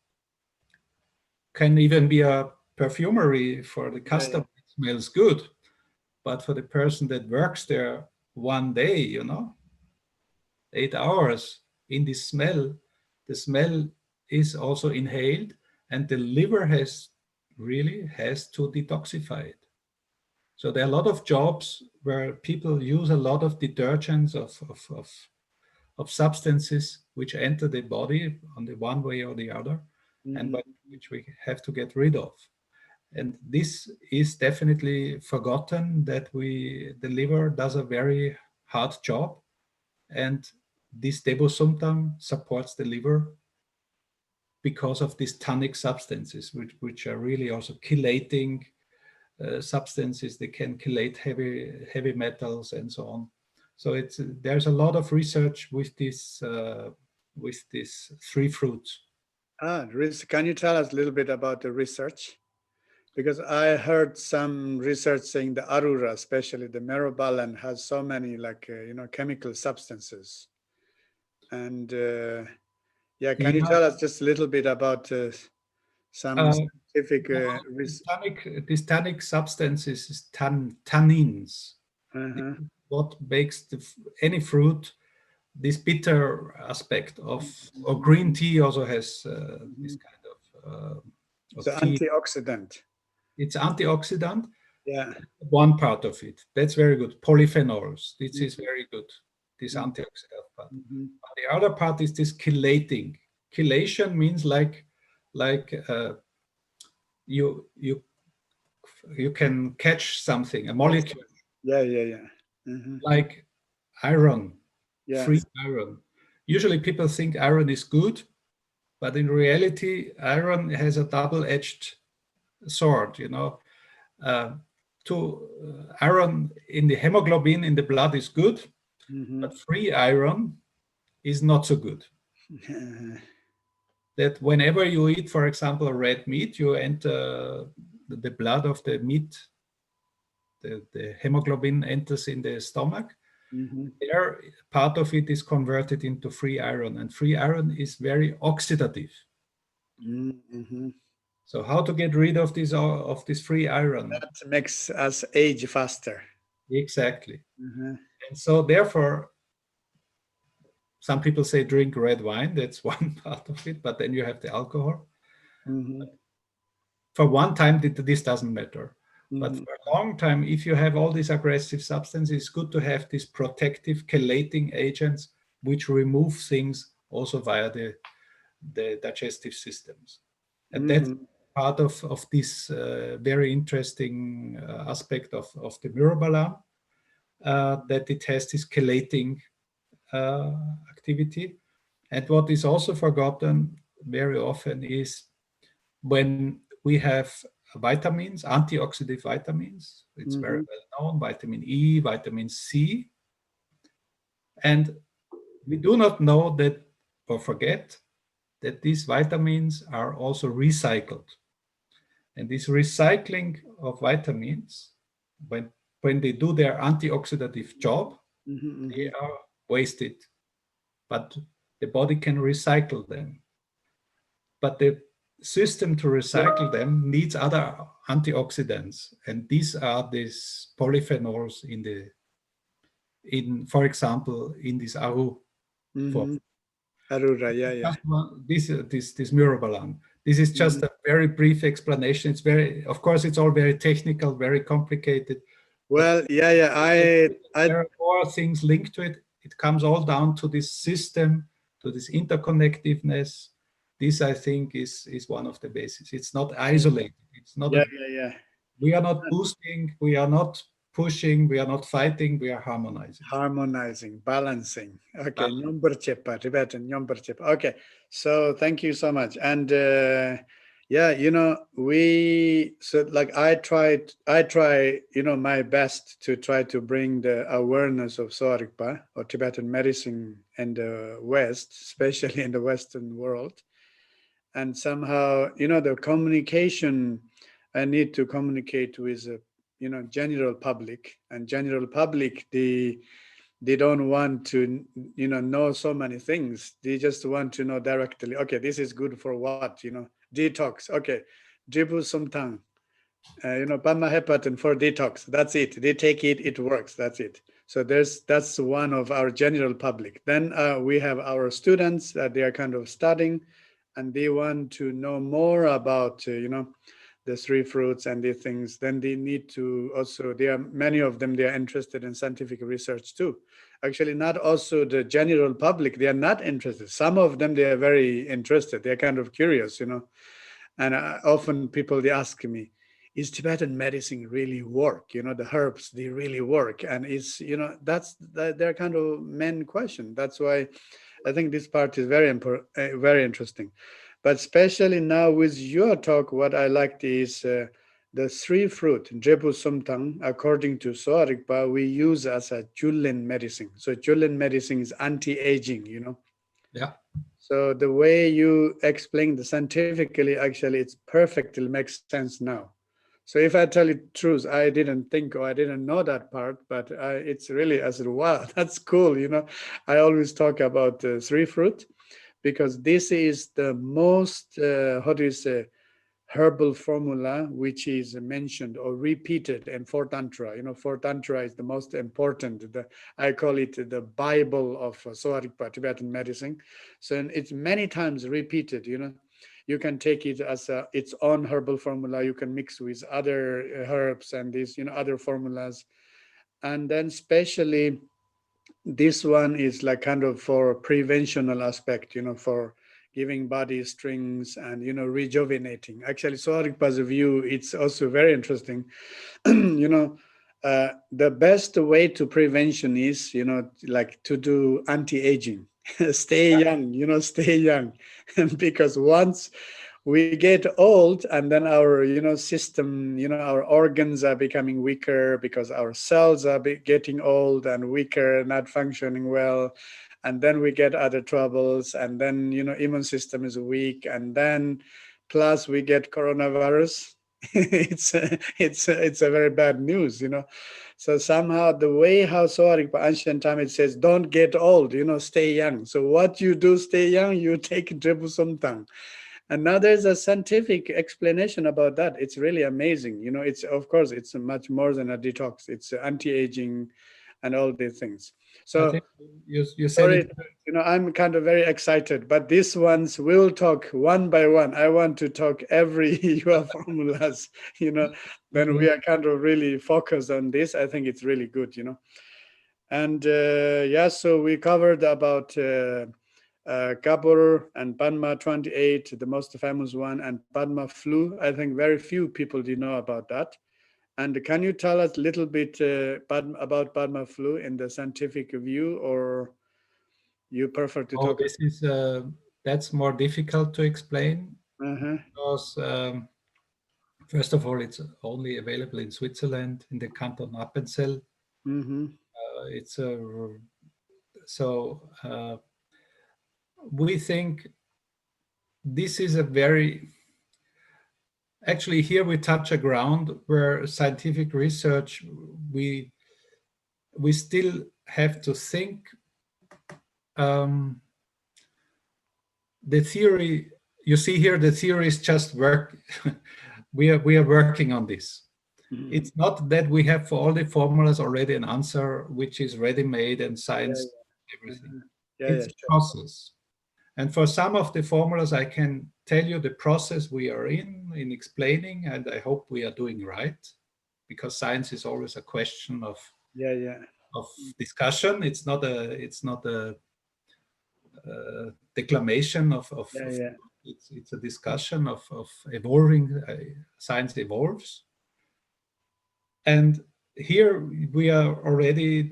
B: can even be a perfumery for the
A: Yeah, yeah.
B: customer. It smells good, but for the person that works there one day, 8 hours in this smell, the smell is also inhaled, and the liver has to detoxify it. So there are a lot of jobs where people use a lot of detergents of substances which enter the body on the one way or the other, and
A: Mhm.
B: which we have to get rid of. And this is definitely forgotten, that the liver does a very hard job, and this debosumtam supports the liver because of these tannic substances, which are really also chelating substances. They can chelate heavy metals and so on. So there's a lot of research with these three fruits.
A: Can you tell us a little bit about the research? Because I heard some research saying the arura, especially the merobalan, has so many chemical substances. And can you
B: Yeah,
A: tell us just a little bit about some
B: uh,
A: scientific
B: these tannic substances is tannins.
A: Uh-huh.
B: What makes any fruit this bitter aspect of, or green tea also has this
A: Mhm.
B: kind
A: So
B: of tea.
A: antioxidant.
B: It's antioxidant,
A: Yeah.
B: one part of it. That's very good. Polyphenols, this is
A: Mhm.
B: very good, this antioxidant part.
A: Mhm.
B: But the other part is this chelating. Chelation means like you you can catch something, a
A: That's
B: molecule
A: yeah, yeah, yeah. Mhm.
B: like iron,
A: Yeah.
B: free iron. Usually people think iron is good, but in reality, iron has a double-edged sword, you know. Uh, Iron in the hemoglobin in the blood is good,
A: Mhm.
B: but free iron is not so good.
A: Uh-huh.
B: That whenever you eat, for example, red meat, you enter the blood of the meat, the hemoglobin enters in the stomach.
A: Mhm.
B: There, part of it is converted into free iron, and free iron is very oxidative.
A: Mhm.
B: So how to get rid of this free iron?
A: That makes us age faster.
B: Exactly.
A: Mhm.
B: And so therefore, some people say drink red wine. That's one part of it, but then you have the alcohol.
A: Mhm.
B: For one time, this doesn't matter. But
A: Mhm.
B: for a long time, if you have all these aggressive substances, it's good to have these protective chelating agents which remove things also via the digestive systems. And that's
A: Mhm.
B: part of this very interesting aspect of the myrobalan, that it has this chelating uh, activity. And what is also forgotten very often is when we have vitamins, antioxidant vitamins, it's very
A: Mhm.
B: well known, vitamin E, vitamin C, and we do not know that or forget that these vitamins are also recycled. And this recycling of vitamins, when they do their antioxidative job,
A: Mhm.
B: they
A: Mhm.
B: are wasted, but the body can recycle them. But the system to recycle them needs other antioxidants, and these are these polyphenols for example, in this aru form.
A: Mhm. Arura, yeah, yeah.
B: This myrobalan. This is
A: Mhm.
B: just a very brief explanation. It's very, of course, it's all very technical, very complicated, but
A: Well, yeah, yeah.
B: there are more things linked to it. It comes all down to this system, to this interconnectiveness. This, I think, is one of the bases. It's not isolated. It's not
A: Yeah,
B: a.
A: yeah, yeah.
B: We are not boosting. We are not pushing. We are not fighting. We are harmonizing.
A: Harmonizing, balancing. Okay,
B: Balance.
A: nyomberchepa, Tibetan nyomberchepa. Okay, so thank you so much. And yeah, so like I try, my best to try to bring the awareness of Sowa Rigpa or Tibetan medicine in the West, especially in the Western world. And somehow, the communication, I need to communicate with, general public, and general public, they don't want to know so many things. They just want to know directly, okay, this is good for what, detox, okay, dribu sumtang, Pama heparin for detox, that's it, they take it, it works, that's it. So that's one of our general public. Then we have our students that they are kind of studying, and they want to know more about the three fruits and the things. Then they need to also, there are many of them, they are interested in scientific research too. Actually, not also the general public, they are not interested. Some of them, they are very interested, they're kind of curious, and often people, they ask me, is Tibetan medicine really work, the herbs, they really work? And it's, that's their kind of main question. That's why I think this part is very important, very interesting. But especially now with your talk, what I liked is the three fruit, Jebu Sumtang, according to Sowa Rigpa, we use as a Julen medicine. So Julen medicine is anti-aging,
B: Yeah.
A: So the way you explain the scientifically, actually, it's perfectly makes sense now. So if I tell you truth, I didn't think or I didn't know that part, but it's really, I said, wow, that's cool. I always talk about three fruit because this is the most, how do you say, herbal formula which is mentioned or repeated in four tantra. Four tantra is the most important. I call it the Bible of Sowa Rigpa, Tibetan medicine. So it's many times repeated. You can take it as its own herbal formula. You can mix with other herbs and these other formulas, and then especially this one is like kind of for preventional aspect, for giving body strings and rejuvenating. Actually, Sowa Rigpa's view, it's also very interesting. The best way to prevention is like to do anti-aging. Stay young, stay young. Because once we get old, and then our system, our organs are becoming weaker because our cells are getting old and weaker, not functioning well, and then we get other troubles, and then immune system is weak, and then plus we get coronavirus. It's a very bad news. So somehow the way how Sowa Rigpa ancient time, it says don't get old, stay young. So what you do, stay young, you take Drebu Somtang. And now there's a scientific explanation about that. It's really amazing. It's, of course, it's much more than a detox. It's anti-aging and all these things.
B: I
A: So
B: think you said
A: sorry,
B: it.
A: I'm kind of very excited, but these ones we'll talk one by one. I want to talk every your formulas, then we are kind of really focused on this. I think it's really good. And yeah, so we covered about Gabor and Padma 28, the most famous one, and Padma flu. I think very few people do know about that. And can you tell us a little bit about Padma flu in the scientific view, or you prefer to
B: Oh,
A: talk?
B: this is that's more difficult to explain
A: Uh-huh.
B: because first of all, it's only available in Switzerland in the canton Appenzell.
A: Mm-hmm.
B: It's a so we think this is a very actually here we touch a ground where scientific research we still have to think the theory you see here the theory is just work we are working on this.
A: Mm-hmm.
B: It's not that we have for all the formulas already an answer which is ready-made and
A: Yeah,
B: science
A: yeah.
B: everything.
A: Uh-huh. Yeah,
B: It's
A: yeah,
B: a
A: sure.
B: process. And for some of the formulas, I can tell you the process we are in explaining, and I hope we are doing right, because science is always a question
A: Yeah, yeah.
B: of discussion. It's not a declamation
A: Yeah,
B: of
A: yeah.
B: it's a discussion of evolving. Science evolves, and here we are already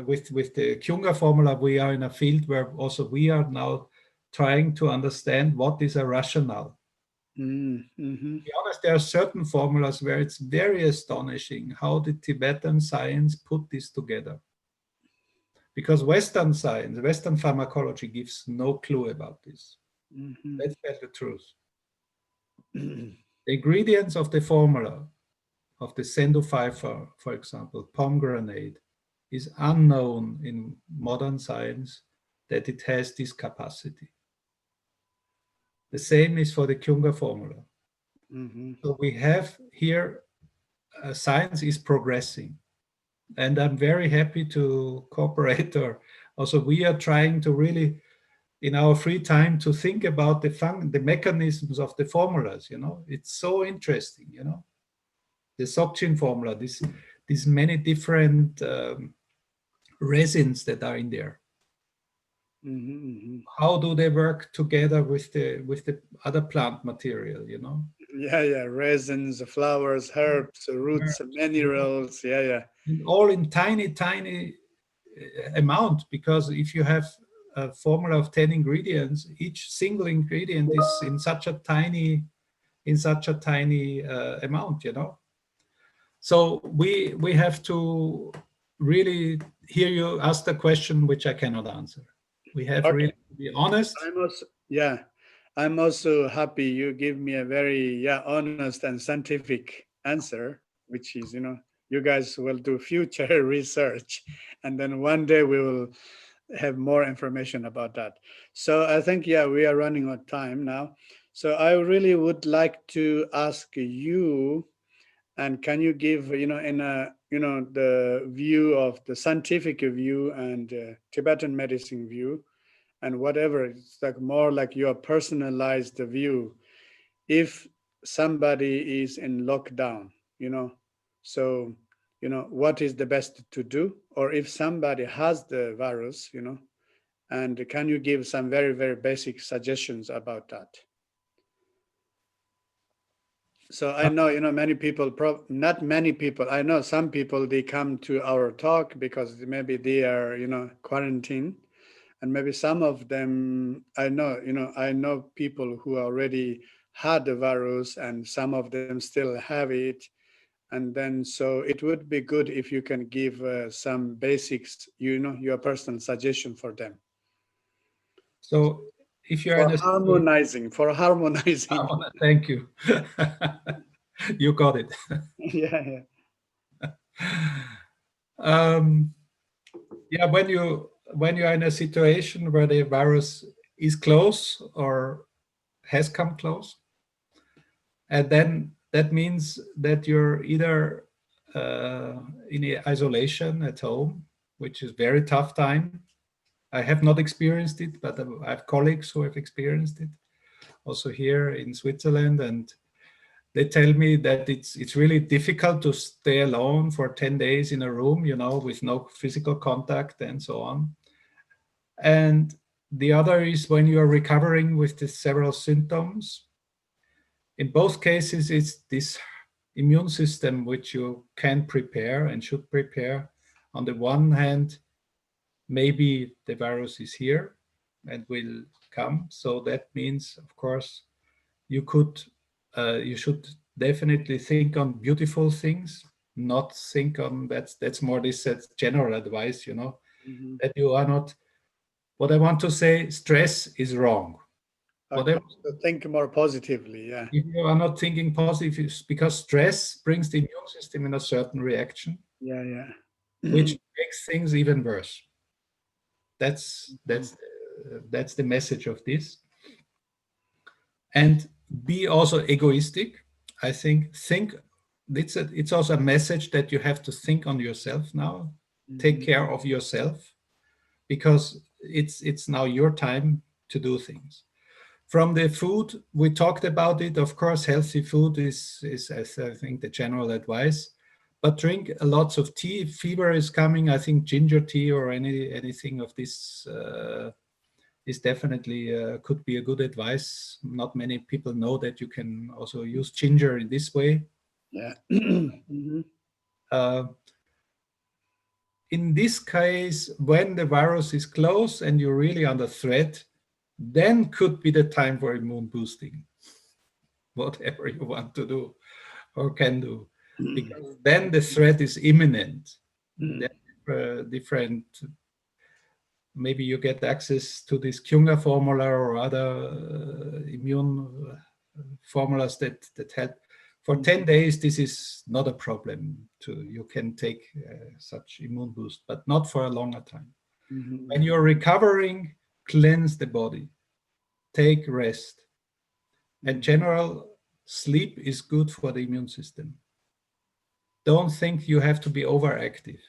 B: with the Kyunga formula. We are in a field where also we are now trying to understand what is a rationale.
A: Mm-hmm.
B: To be honest, there are certain formulas where it's very astonishing how the Tibetan science put this together. Because Western science, Western pharmacology gives no clue about this.
A: Mm-hmm.
B: Let's tell the truth. The ingredients of the formula of the Sendu Pfeiffer, for example, pomegranate, is unknown in modern science that it has this capacity. The same is for the Kyunga formula.
A: Mm-hmm.
B: So we have here, science is progressing. And I'm very happy to cooperate, or also we are trying to really, in our free time, to think about the mechanisms of the formulas, It's so interesting, The Dzogchen formula, these many different resins that are in there.
A: Mm-hmm.
B: How do they work together with the other plant material,
A: Yeah, yeah. Resins, flowers, herbs, roots, minerals. Yeah, yeah.
B: And all in tiny amount, because if you have a formula of 10 ingredients, each single ingredient is in such a tiny amount, So we have to really hear you ask the question which I cannot answer. We have
A: Okay.
B: really to be honest.
A: Yeah, I'm also happy you give me a very honest and scientific answer, which is you guys will do future research, and then one day we will have more information about that. So I think we are running out of time now. So I really would like to ask you, and can you give, in a, the view of the scientific view and Tibetan medicine view, and whatever, it's like more like your personalized view. If somebody is in lockdown, so, what is the best to do? Or if somebody has the virus, and can you give some very, very basic suggestions about that? So I know, many people, not many people, I know some people, they come to our talk because maybe they are, quarantined. And maybe some of them, I know people who already had the virus and some of them still have it. And then, so it would be good if you can give some basics, your personal suggestion for them.
B: So if you're
A: For
B: in a situation,
A: harmonizing, for harmonizing.
B: thank you. You got it.
A: Yeah, yeah.
B: Um, yeah, when you're in a situation where the virus is close or has come close, and then that means that you're either in isolation at home, which is very tough time. I have not experienced it, but I have colleagues who have experienced it, also here in Switzerland, and they tell me that it's really difficult to stay alone for 10 days in a room, with no physical contact and so on. And the other is when you are recovering with the several symptoms. In both cases, it's this immune system which you can prepare and should prepare. On the one hand, maybe the virus is here and will come. So that means, of course, you should definitely think on beautiful things, not think on that's more this general advice,
A: Mhm.
B: that you are not. What I want to say, stress is wrong.
A: Okay,
B: Whatever,
A: so think more positively. Yeah.
B: if you are not thinking positive, it's because stress brings the immune system in a certain reaction,
A: Yeah, yeah.
B: which makes things even worse. That's
A: Mhm.
B: that's that's the message of this. And be also egoistic. I think it's also a message that you have to think on yourself now. Take
A: Mhm.
B: care of yourself because it's now your time to do things. From the food, we talked about it. Of course, healthy food is I think the general advice. But drink lots of tea. If fever is coming, I think ginger tea or anything of this is definitely could be a good advice. Not many people know that you can also use ginger in this way.
A: Yeah. Mhm.
B: Uh, in this case, when the virus is close and you're really under threat, then could be the time for immune boosting, whatever you want to do or can do, because then the threat is imminent.
A: Mhm.
B: There are different, maybe you get access to this Kunga formula or other immune formulas that help. For 10 days, this is not a problem. You can take such immune boost, but not for a longer time. When
A: Mhm.
B: you're recovering, cleanse the body, take rest. In
A: Mhm.
B: general, sleep is good for the immune system. Don't think you have to be overactive.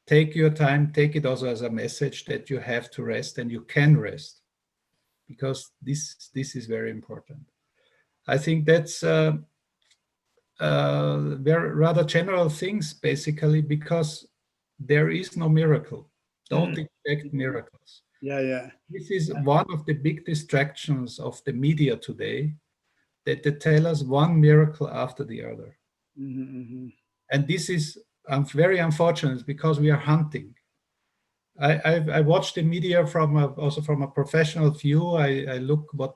B: Take your time, take it also as a message that you have to rest and you can rest, because this is very important. I think that's very rather general things, basically, because there is no miracle. Don't
A: Mhm.
B: expect
A: Mhm.
B: miracles.
A: Yeah, yeah.
B: This is one of the big distractions of the media today, that they tell us one miracle after the other.
A: Mhm. Mhm.
B: And this is very unfortunate because we are hunting. I watch the media also from a professional view. I look what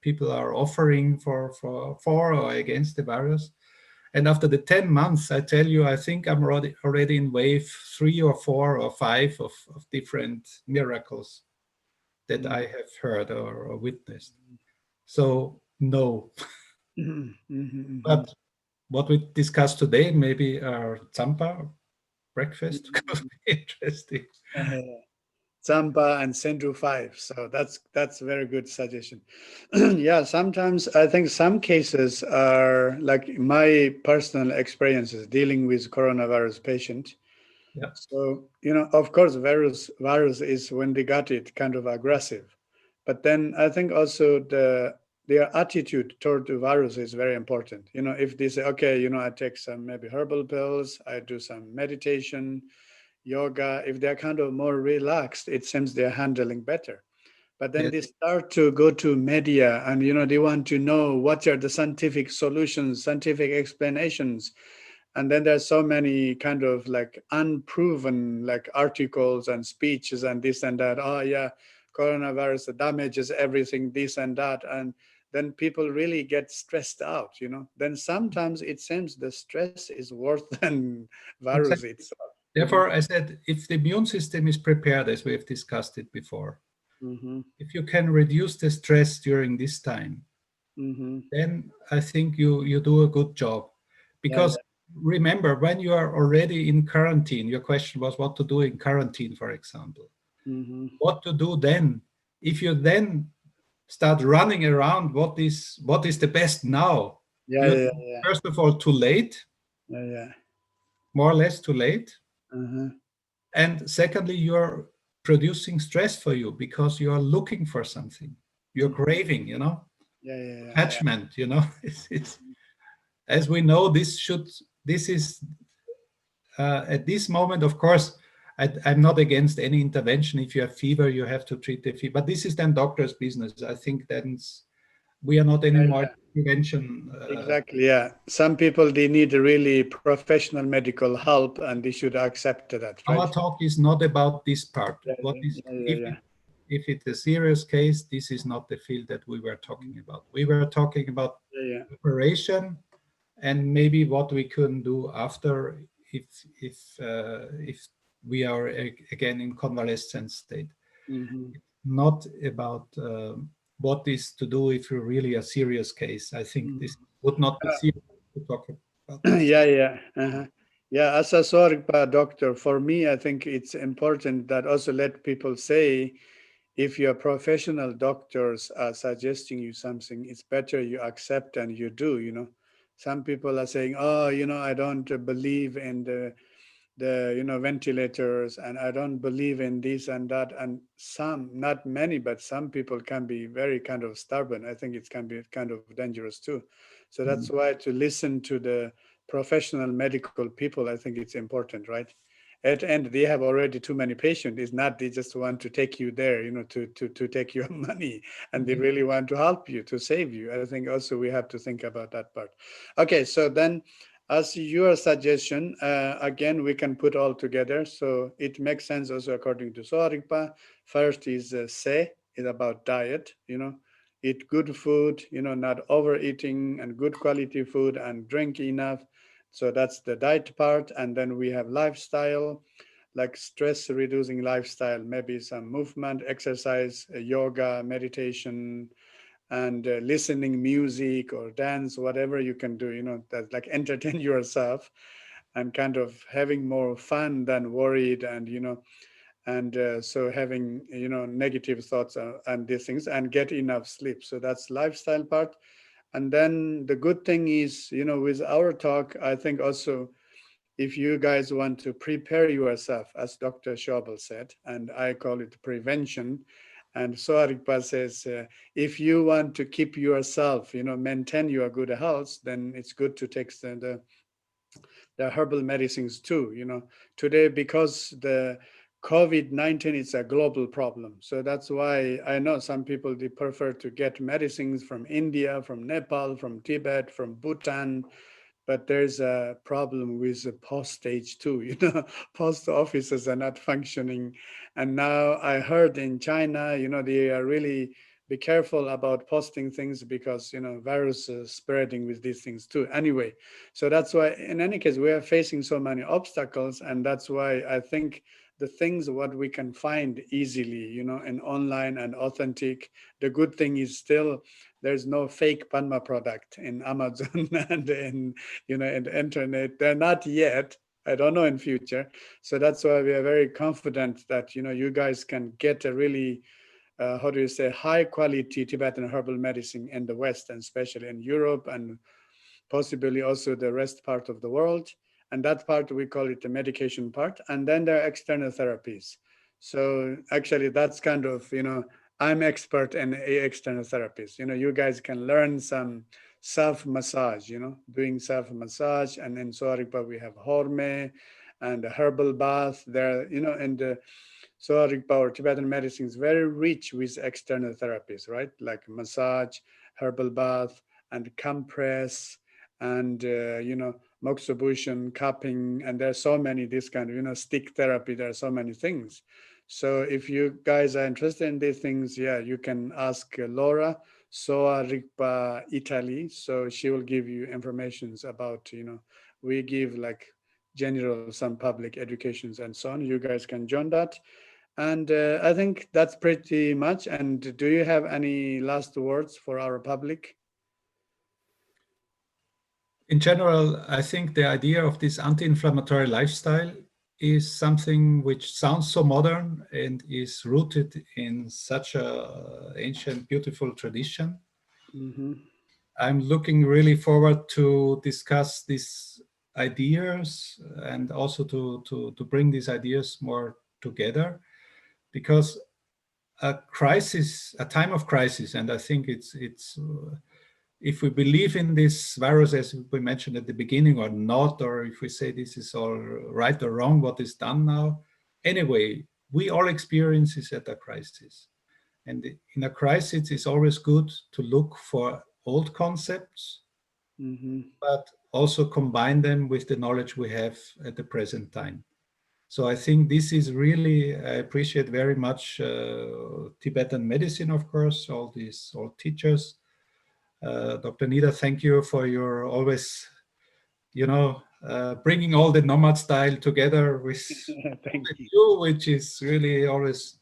B: people are offering for or against the virus. And after the 10 months, I tell you, I think I'm already in wave 3 or 4 or 5 of different miracles that I have heard or witnessed. So no,
A: Mhm. Mhm. Mhm.
B: but what we discussed today, maybe our Samba breakfast
A: Mhm.
B: could be interesting.
A: Mhm. Samba and Sendu 5. So that's a very good suggestion. Yeah, sometimes I think some cases are like my personal experiences dealing with coronavirus patient.
B: Yeah.
A: So, of course, virus is when they got it kind of aggressive. But then I think also their attitude toward the virus is very important. If they say, okay, I take some maybe herbal pills, I do some meditation, yoga, if they're kind of more relaxed, it seems they're handling better. But then
B: Yes.
A: they start to go to media and they want to know what are the scientific solutions, scientific explanations. And then there's so many kind of like unproven like articles and speeches and this and that. Oh yeah, coronavirus damages everything, this and that. And then people really get stressed out. Then sometimes it seems the stress is worse than virus
B: Exactly.
A: itself. Mhm.
B: Therefore, I said, if the immune system is prepared, as we have discussed it before,
A: Mhm.
B: if you can reduce the stress during this time,
A: Mhm.
B: then I think you do a good job.
A: Yeah,
B: Because
A: yeah.
B: remember, when you are already in quarantine, your question was what to do in quarantine, for example.
A: Mhm.
B: What to do then? If you then start running around, what is the best now?
A: Yeah,
B: You
A: yeah, yeah.
B: first of all too late,
A: Yeah, yeah.
B: more or less too late,
A: Uh-huh.
B: and secondly, you're producing stress for you because you are looking for something. You're
A: Mhm.
B: craving,
A: Yeah, yeah, yeah, yeah.
B: attachment. It's, as we know, this is at this moment, of course, I'm not against any intervention. If you have fever, you have to treat the fever. But this is then doctor's business. I think then we are not
A: Yeah,
B: anymore
A: yeah.
B: prevention.
A: Exactly, yeah. Some people they need really professional medical help and they should accept that, right?
B: Our talk is not about this part.
A: Yeah,
B: What
A: yeah,
B: is
A: yeah, yeah, yeah.
B: if it's a serious case, this is not the field that we were
A: Mhm.
B: talking about. We were talking about
A: Yeah, yeah.
B: preparation and maybe what we can do after if if we are again in convalescence state.
A: Hmm.
B: Not about what is to do if you're really a serious case. I think this would not be serious to talk about this.
A: Yeah, yeah. Uh-huh. Yeah, as a Sorgpa doctor, for me, I think it's important that also let people say if your professional doctors are suggesting you something, it's better you accept and you do. Some people are saying, oh, I don't believe in the ventilators and I don't believe in this and that. And some, not many, but some people can be very kind of stubborn. I think it can be kind of dangerous too. So that's
B: Mm.
A: why to listen to the professional medical people, I think it's important, right? At the end, they have already too many patients. It's not they just want to take you there, to take your money, and they really want to help you, to save you. I think also we have to think about that part. Okay, so then as your suggestion, again, we can put all together. So it makes sense also according to Sowa Rigpa. First is Se, is about diet, eat good food, not overeating and good quality food and drink enough. So that's the diet part. And then we have lifestyle, like stress reducing lifestyle, maybe some movement, exercise, yoga, meditation, and listening music or dance, whatever you can do, that like entertain yourself and kind of having more fun than worried and and so having negative thoughts and these things and get enough sleep. So that's lifestyle part. And then the good thing is, with our talk, I think also if you guys want to prepare yourself, as Dr. Schawbl said, and I call it prevention, and Sowa Rigpa says, if you want to keep yourself, maintain your good health, then it's good to take the herbal medicines too. Today, because the COVID-19 is a global problem. So that's why I know some people, they prefer to get medicines from India, from Nepal, from Tibet, from Bhutan, but there's a problem with the postage too. Post offices are not functioning. And now I heard in China, they are really be careful about posting things because virus is spreading with these things too. Anyway, so that's why in any case we are facing so many obstacles, and that's why I think the things what we can find easily, and online and authentic. The good thing is still there's no fake Panma product in Amazon and in in the internet. They're not yet. I don't know in future. So that's why we are very confident that you guys can get a really how do you say, high quality Tibetan herbal medicine in the West, and especially in Europe, and possibly also the rest part of the world. And that part, we call it the medication part. And then there are external therapies. So actually that's kind of, I'm expert in external therapies. You guys can learn some self massage, doing self massage. And in Sowa Rigpa we have horme and a herbal bath there, in the Sowa Rigpa or Tibetan medicine is very rich with external therapies, right? Like massage, herbal bath, and compress, and moxibustion, cupping, and there's so many this kind of stick therapy. There are so many things. So if you guys are interested in these things, yeah, you can ask Laura, Sowa Rigpa Italy. So she will give you informations about we give like general some public educations and so on. You guys can join that. And I think that's pretty much. And do you have any last words for our public?
B: In general, I think the idea of this anti-inflammatory lifestyle is something which sounds so modern and is rooted in such a ancient, beautiful tradition.
A: Mm-hmm.
B: I'm looking really forward to discuss these ideas and also to bring these ideas more together, because a crisis, a time of crisis, and I think it's if we believe in this virus, as we mentioned at the beginning, or not, or if we say this is all right or wrong, what is done now. Anyway, we all experience this at a crisis. And in a crisis, it's always good to look for old concepts,
A: Mm-hmm.
B: but also combine them with the knowledge we have at the present time. So I think this is really, I appreciate very much Tibetan medicine, of course, all these old teachers. Dr. Nida, thank you for your always, bringing all the nomad style together with
A: Thank you.
B: you, which is really always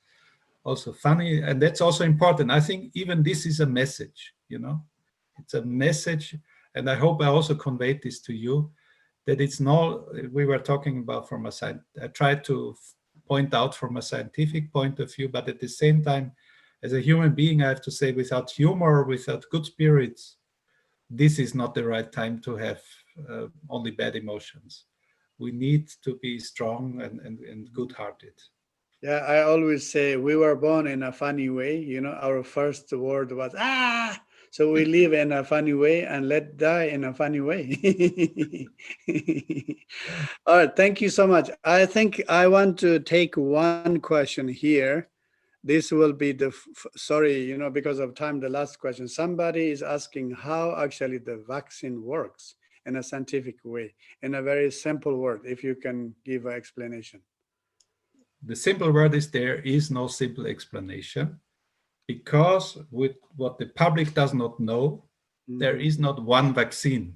B: also funny. And that's also important. I think even this is a message, it's a message. And I hope I also conveyed this to you, that it's not, we were talking about from a side, I tried to point out from a scientific point of view, but at the same time, as a human being, I have to say, without humor, without good spirits, this is not the right time to have only bad emotions. We need to be strong and good-hearted.
A: Yeah, I always say we were born in a funny way. Our first word was ah. So we live in a funny way and let die in a funny way. All right, thank you so much. I think I want to take one question here. This will be the sorry, because of time, the last question. Somebody is asking how actually the vaccine works in a scientific way, in a very simple word, if you can give an explanation.
B: The simple word is there is no simple explanation, because with what the public does not know, there
A: Mm-hmm.
B: is not one vaccine.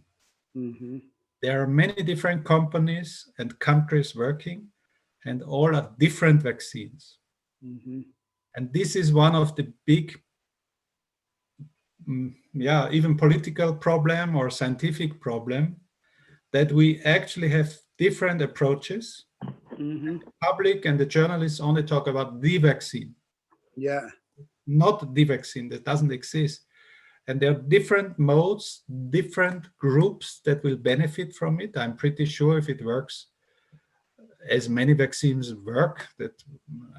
A: Mm-hmm.
B: There are many different companies and countries working, and all are different vaccines.
A: Mm-hmm.
B: And this is one of the big, even political problem or scientific problem, that we actually have different approaches.
A: Mm-hmm.
B: Public and the journalists only talk about the vaccine,
A: Yeah.
B: not the vaccine that doesn't exist. And there are different modes, different groups that will benefit from it. I'm pretty sure if it works as many vaccines work, that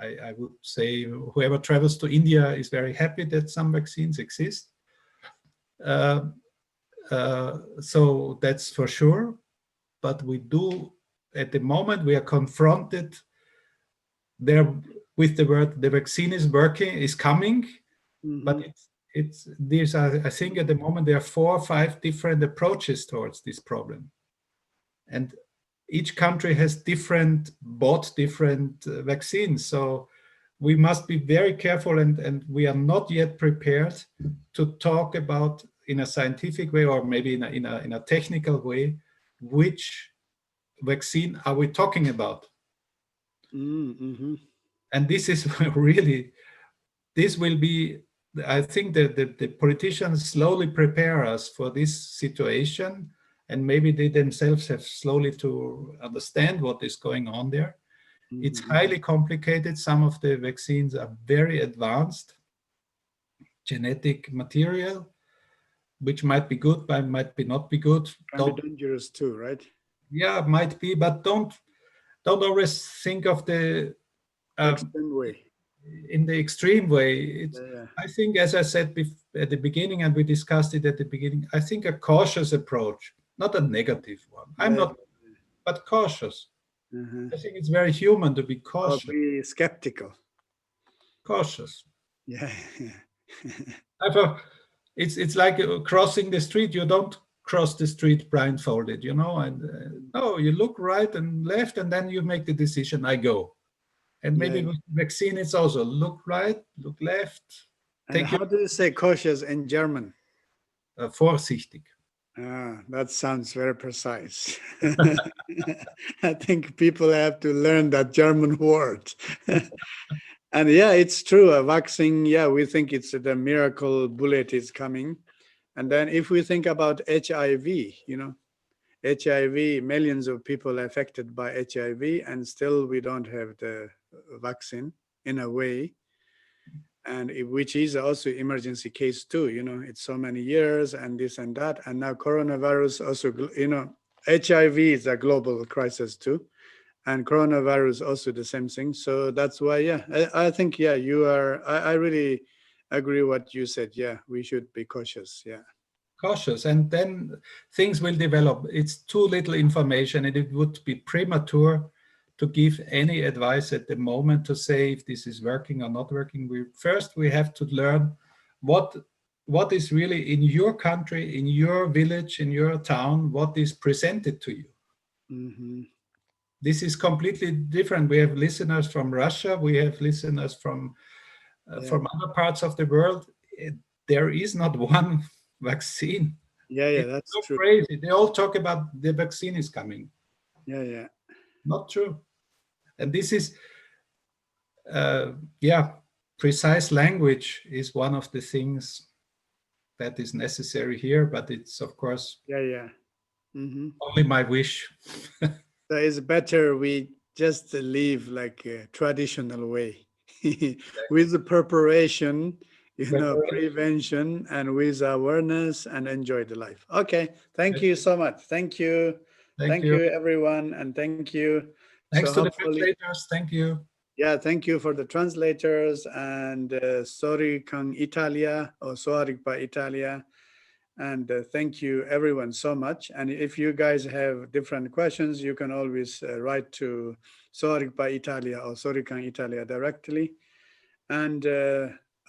B: I would say whoever travels to India is very happy that some vaccines exist. Uh, so that's for sure. But we do, at the moment, we are confronted there with the word the vaccine is working, is coming,
A: Mm-hmm.
B: but it's these are, I think at the moment there are 4 or 5 different approaches towards this problem, and each country has bought different vaccines. So we must be very careful, and we are not yet prepared to talk about in a scientific way, or maybe in a technical way, which vaccine are we talking about.
A: Mm-hmm.
B: And this is really, this will be, I think that the politicians slowly prepare us for this situation. and maybe they themselves have slowly to understand what is going on there. It's highly complicated. Some of the vaccines are very advanced genetic material, which might be good, but might be not be good.
A: Can be dangerous too, right?
B: Yeah, might be, but don't always think of the
A: Extreme way.
B: in the extreme way. It's,
A: Yeah.
B: I think, as I said at the beginning, and we discussed it at the beginning, I think a cautious approach, not a negative one. I'm not, but cautious. I think it's very human to be
A: Or
B: cautious.
A: be skeptical.
B: Cautious.
A: Yeah.
B: It's like crossing the street. You don't cross the street blindfolded, you know, and no, you look right and left, and then you make the decision, I go. And maybe with vaccine, it's also look right, look left.
A: And how do you say cautious in German?
B: Vorsichtig.
A: That sounds very precise. I think people have to learn that German word. And yeah, it's true. A vaccine, yeah, we think it's the miracle bullet is coming. And then if we think about HIV, you know, HIV, millions of people affected by HIV, and still we don't have the vaccine in a way. And which is also emergency case too, you know, it's so many years and this and that. And now coronavirus also, you know, HIV is a global crisis too. And coronavirus also the same thing. So that's why, yeah, I think, yeah, you are, I really agree what you said. Yeah, we should be cautious. Yeah.
B: Cautious, and then things will develop. It's too little information, and it would be premature to give any advice at the moment to say if this is working or not working. We have to learn what is really in your country, in your village, in your town, what is presented to you.
A: Mm-hmm.
B: This is completely different. We have listeners from Russia, we have listeners from other parts of the world. There is not one vaccine.
A: Yeah, that's
B: so
A: true.
B: Crazy. They all talk about the vaccine is coming.
A: Yeah.
B: Not true. And this is, precise language is one of the things that is necessary here, but it's, of course,
A: Mm-hmm.
B: only my wish.
A: So it's better we just live like a traditional way with the preparation, prevention, and with awareness, and enjoy the life. Okay. Thank you so much. Thank you. Thank you, everyone. And thank you.
B: Thanks to the translators. Thank you.
A: Yeah, thank you for the translators and Sorry Kang Italia or Sowa Rigpa Italia. And thank you everyone so much. And if you guys have different questions, you can always write to Sowa Rigpa Italia or Sorry Kang Italia directly. And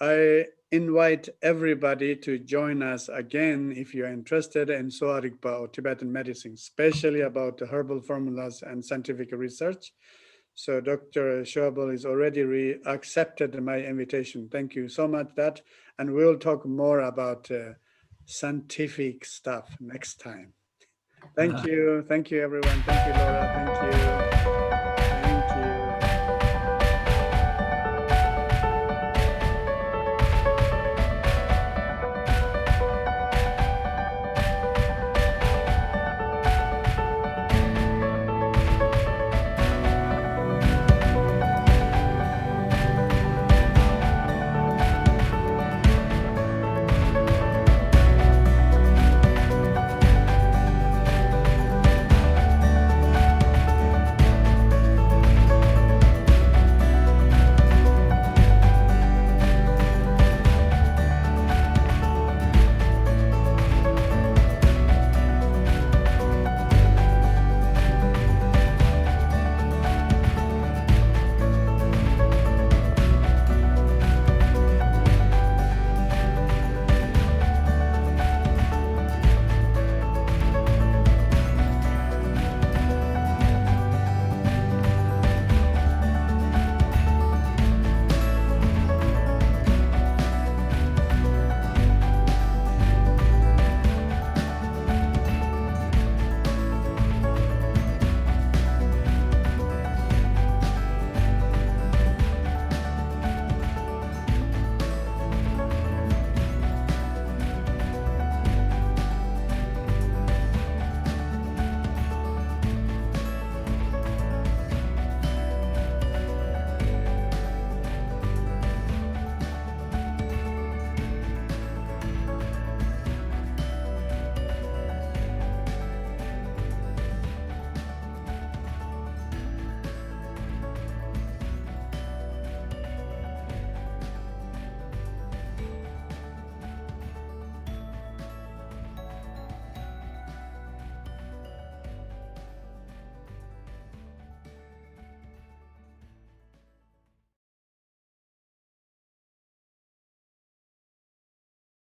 A: I invite everybody to join us again if you're interested in Sowa Rigpa or Tibetan medicine, especially about the herbal formulas and scientific research. So Dr. Schwabl is already accepted my invitation. Thank you so much that, and we'll talk more about scientific stuff next time. Thank you. Thank you, everyone. Thank you, Laura. Thank you.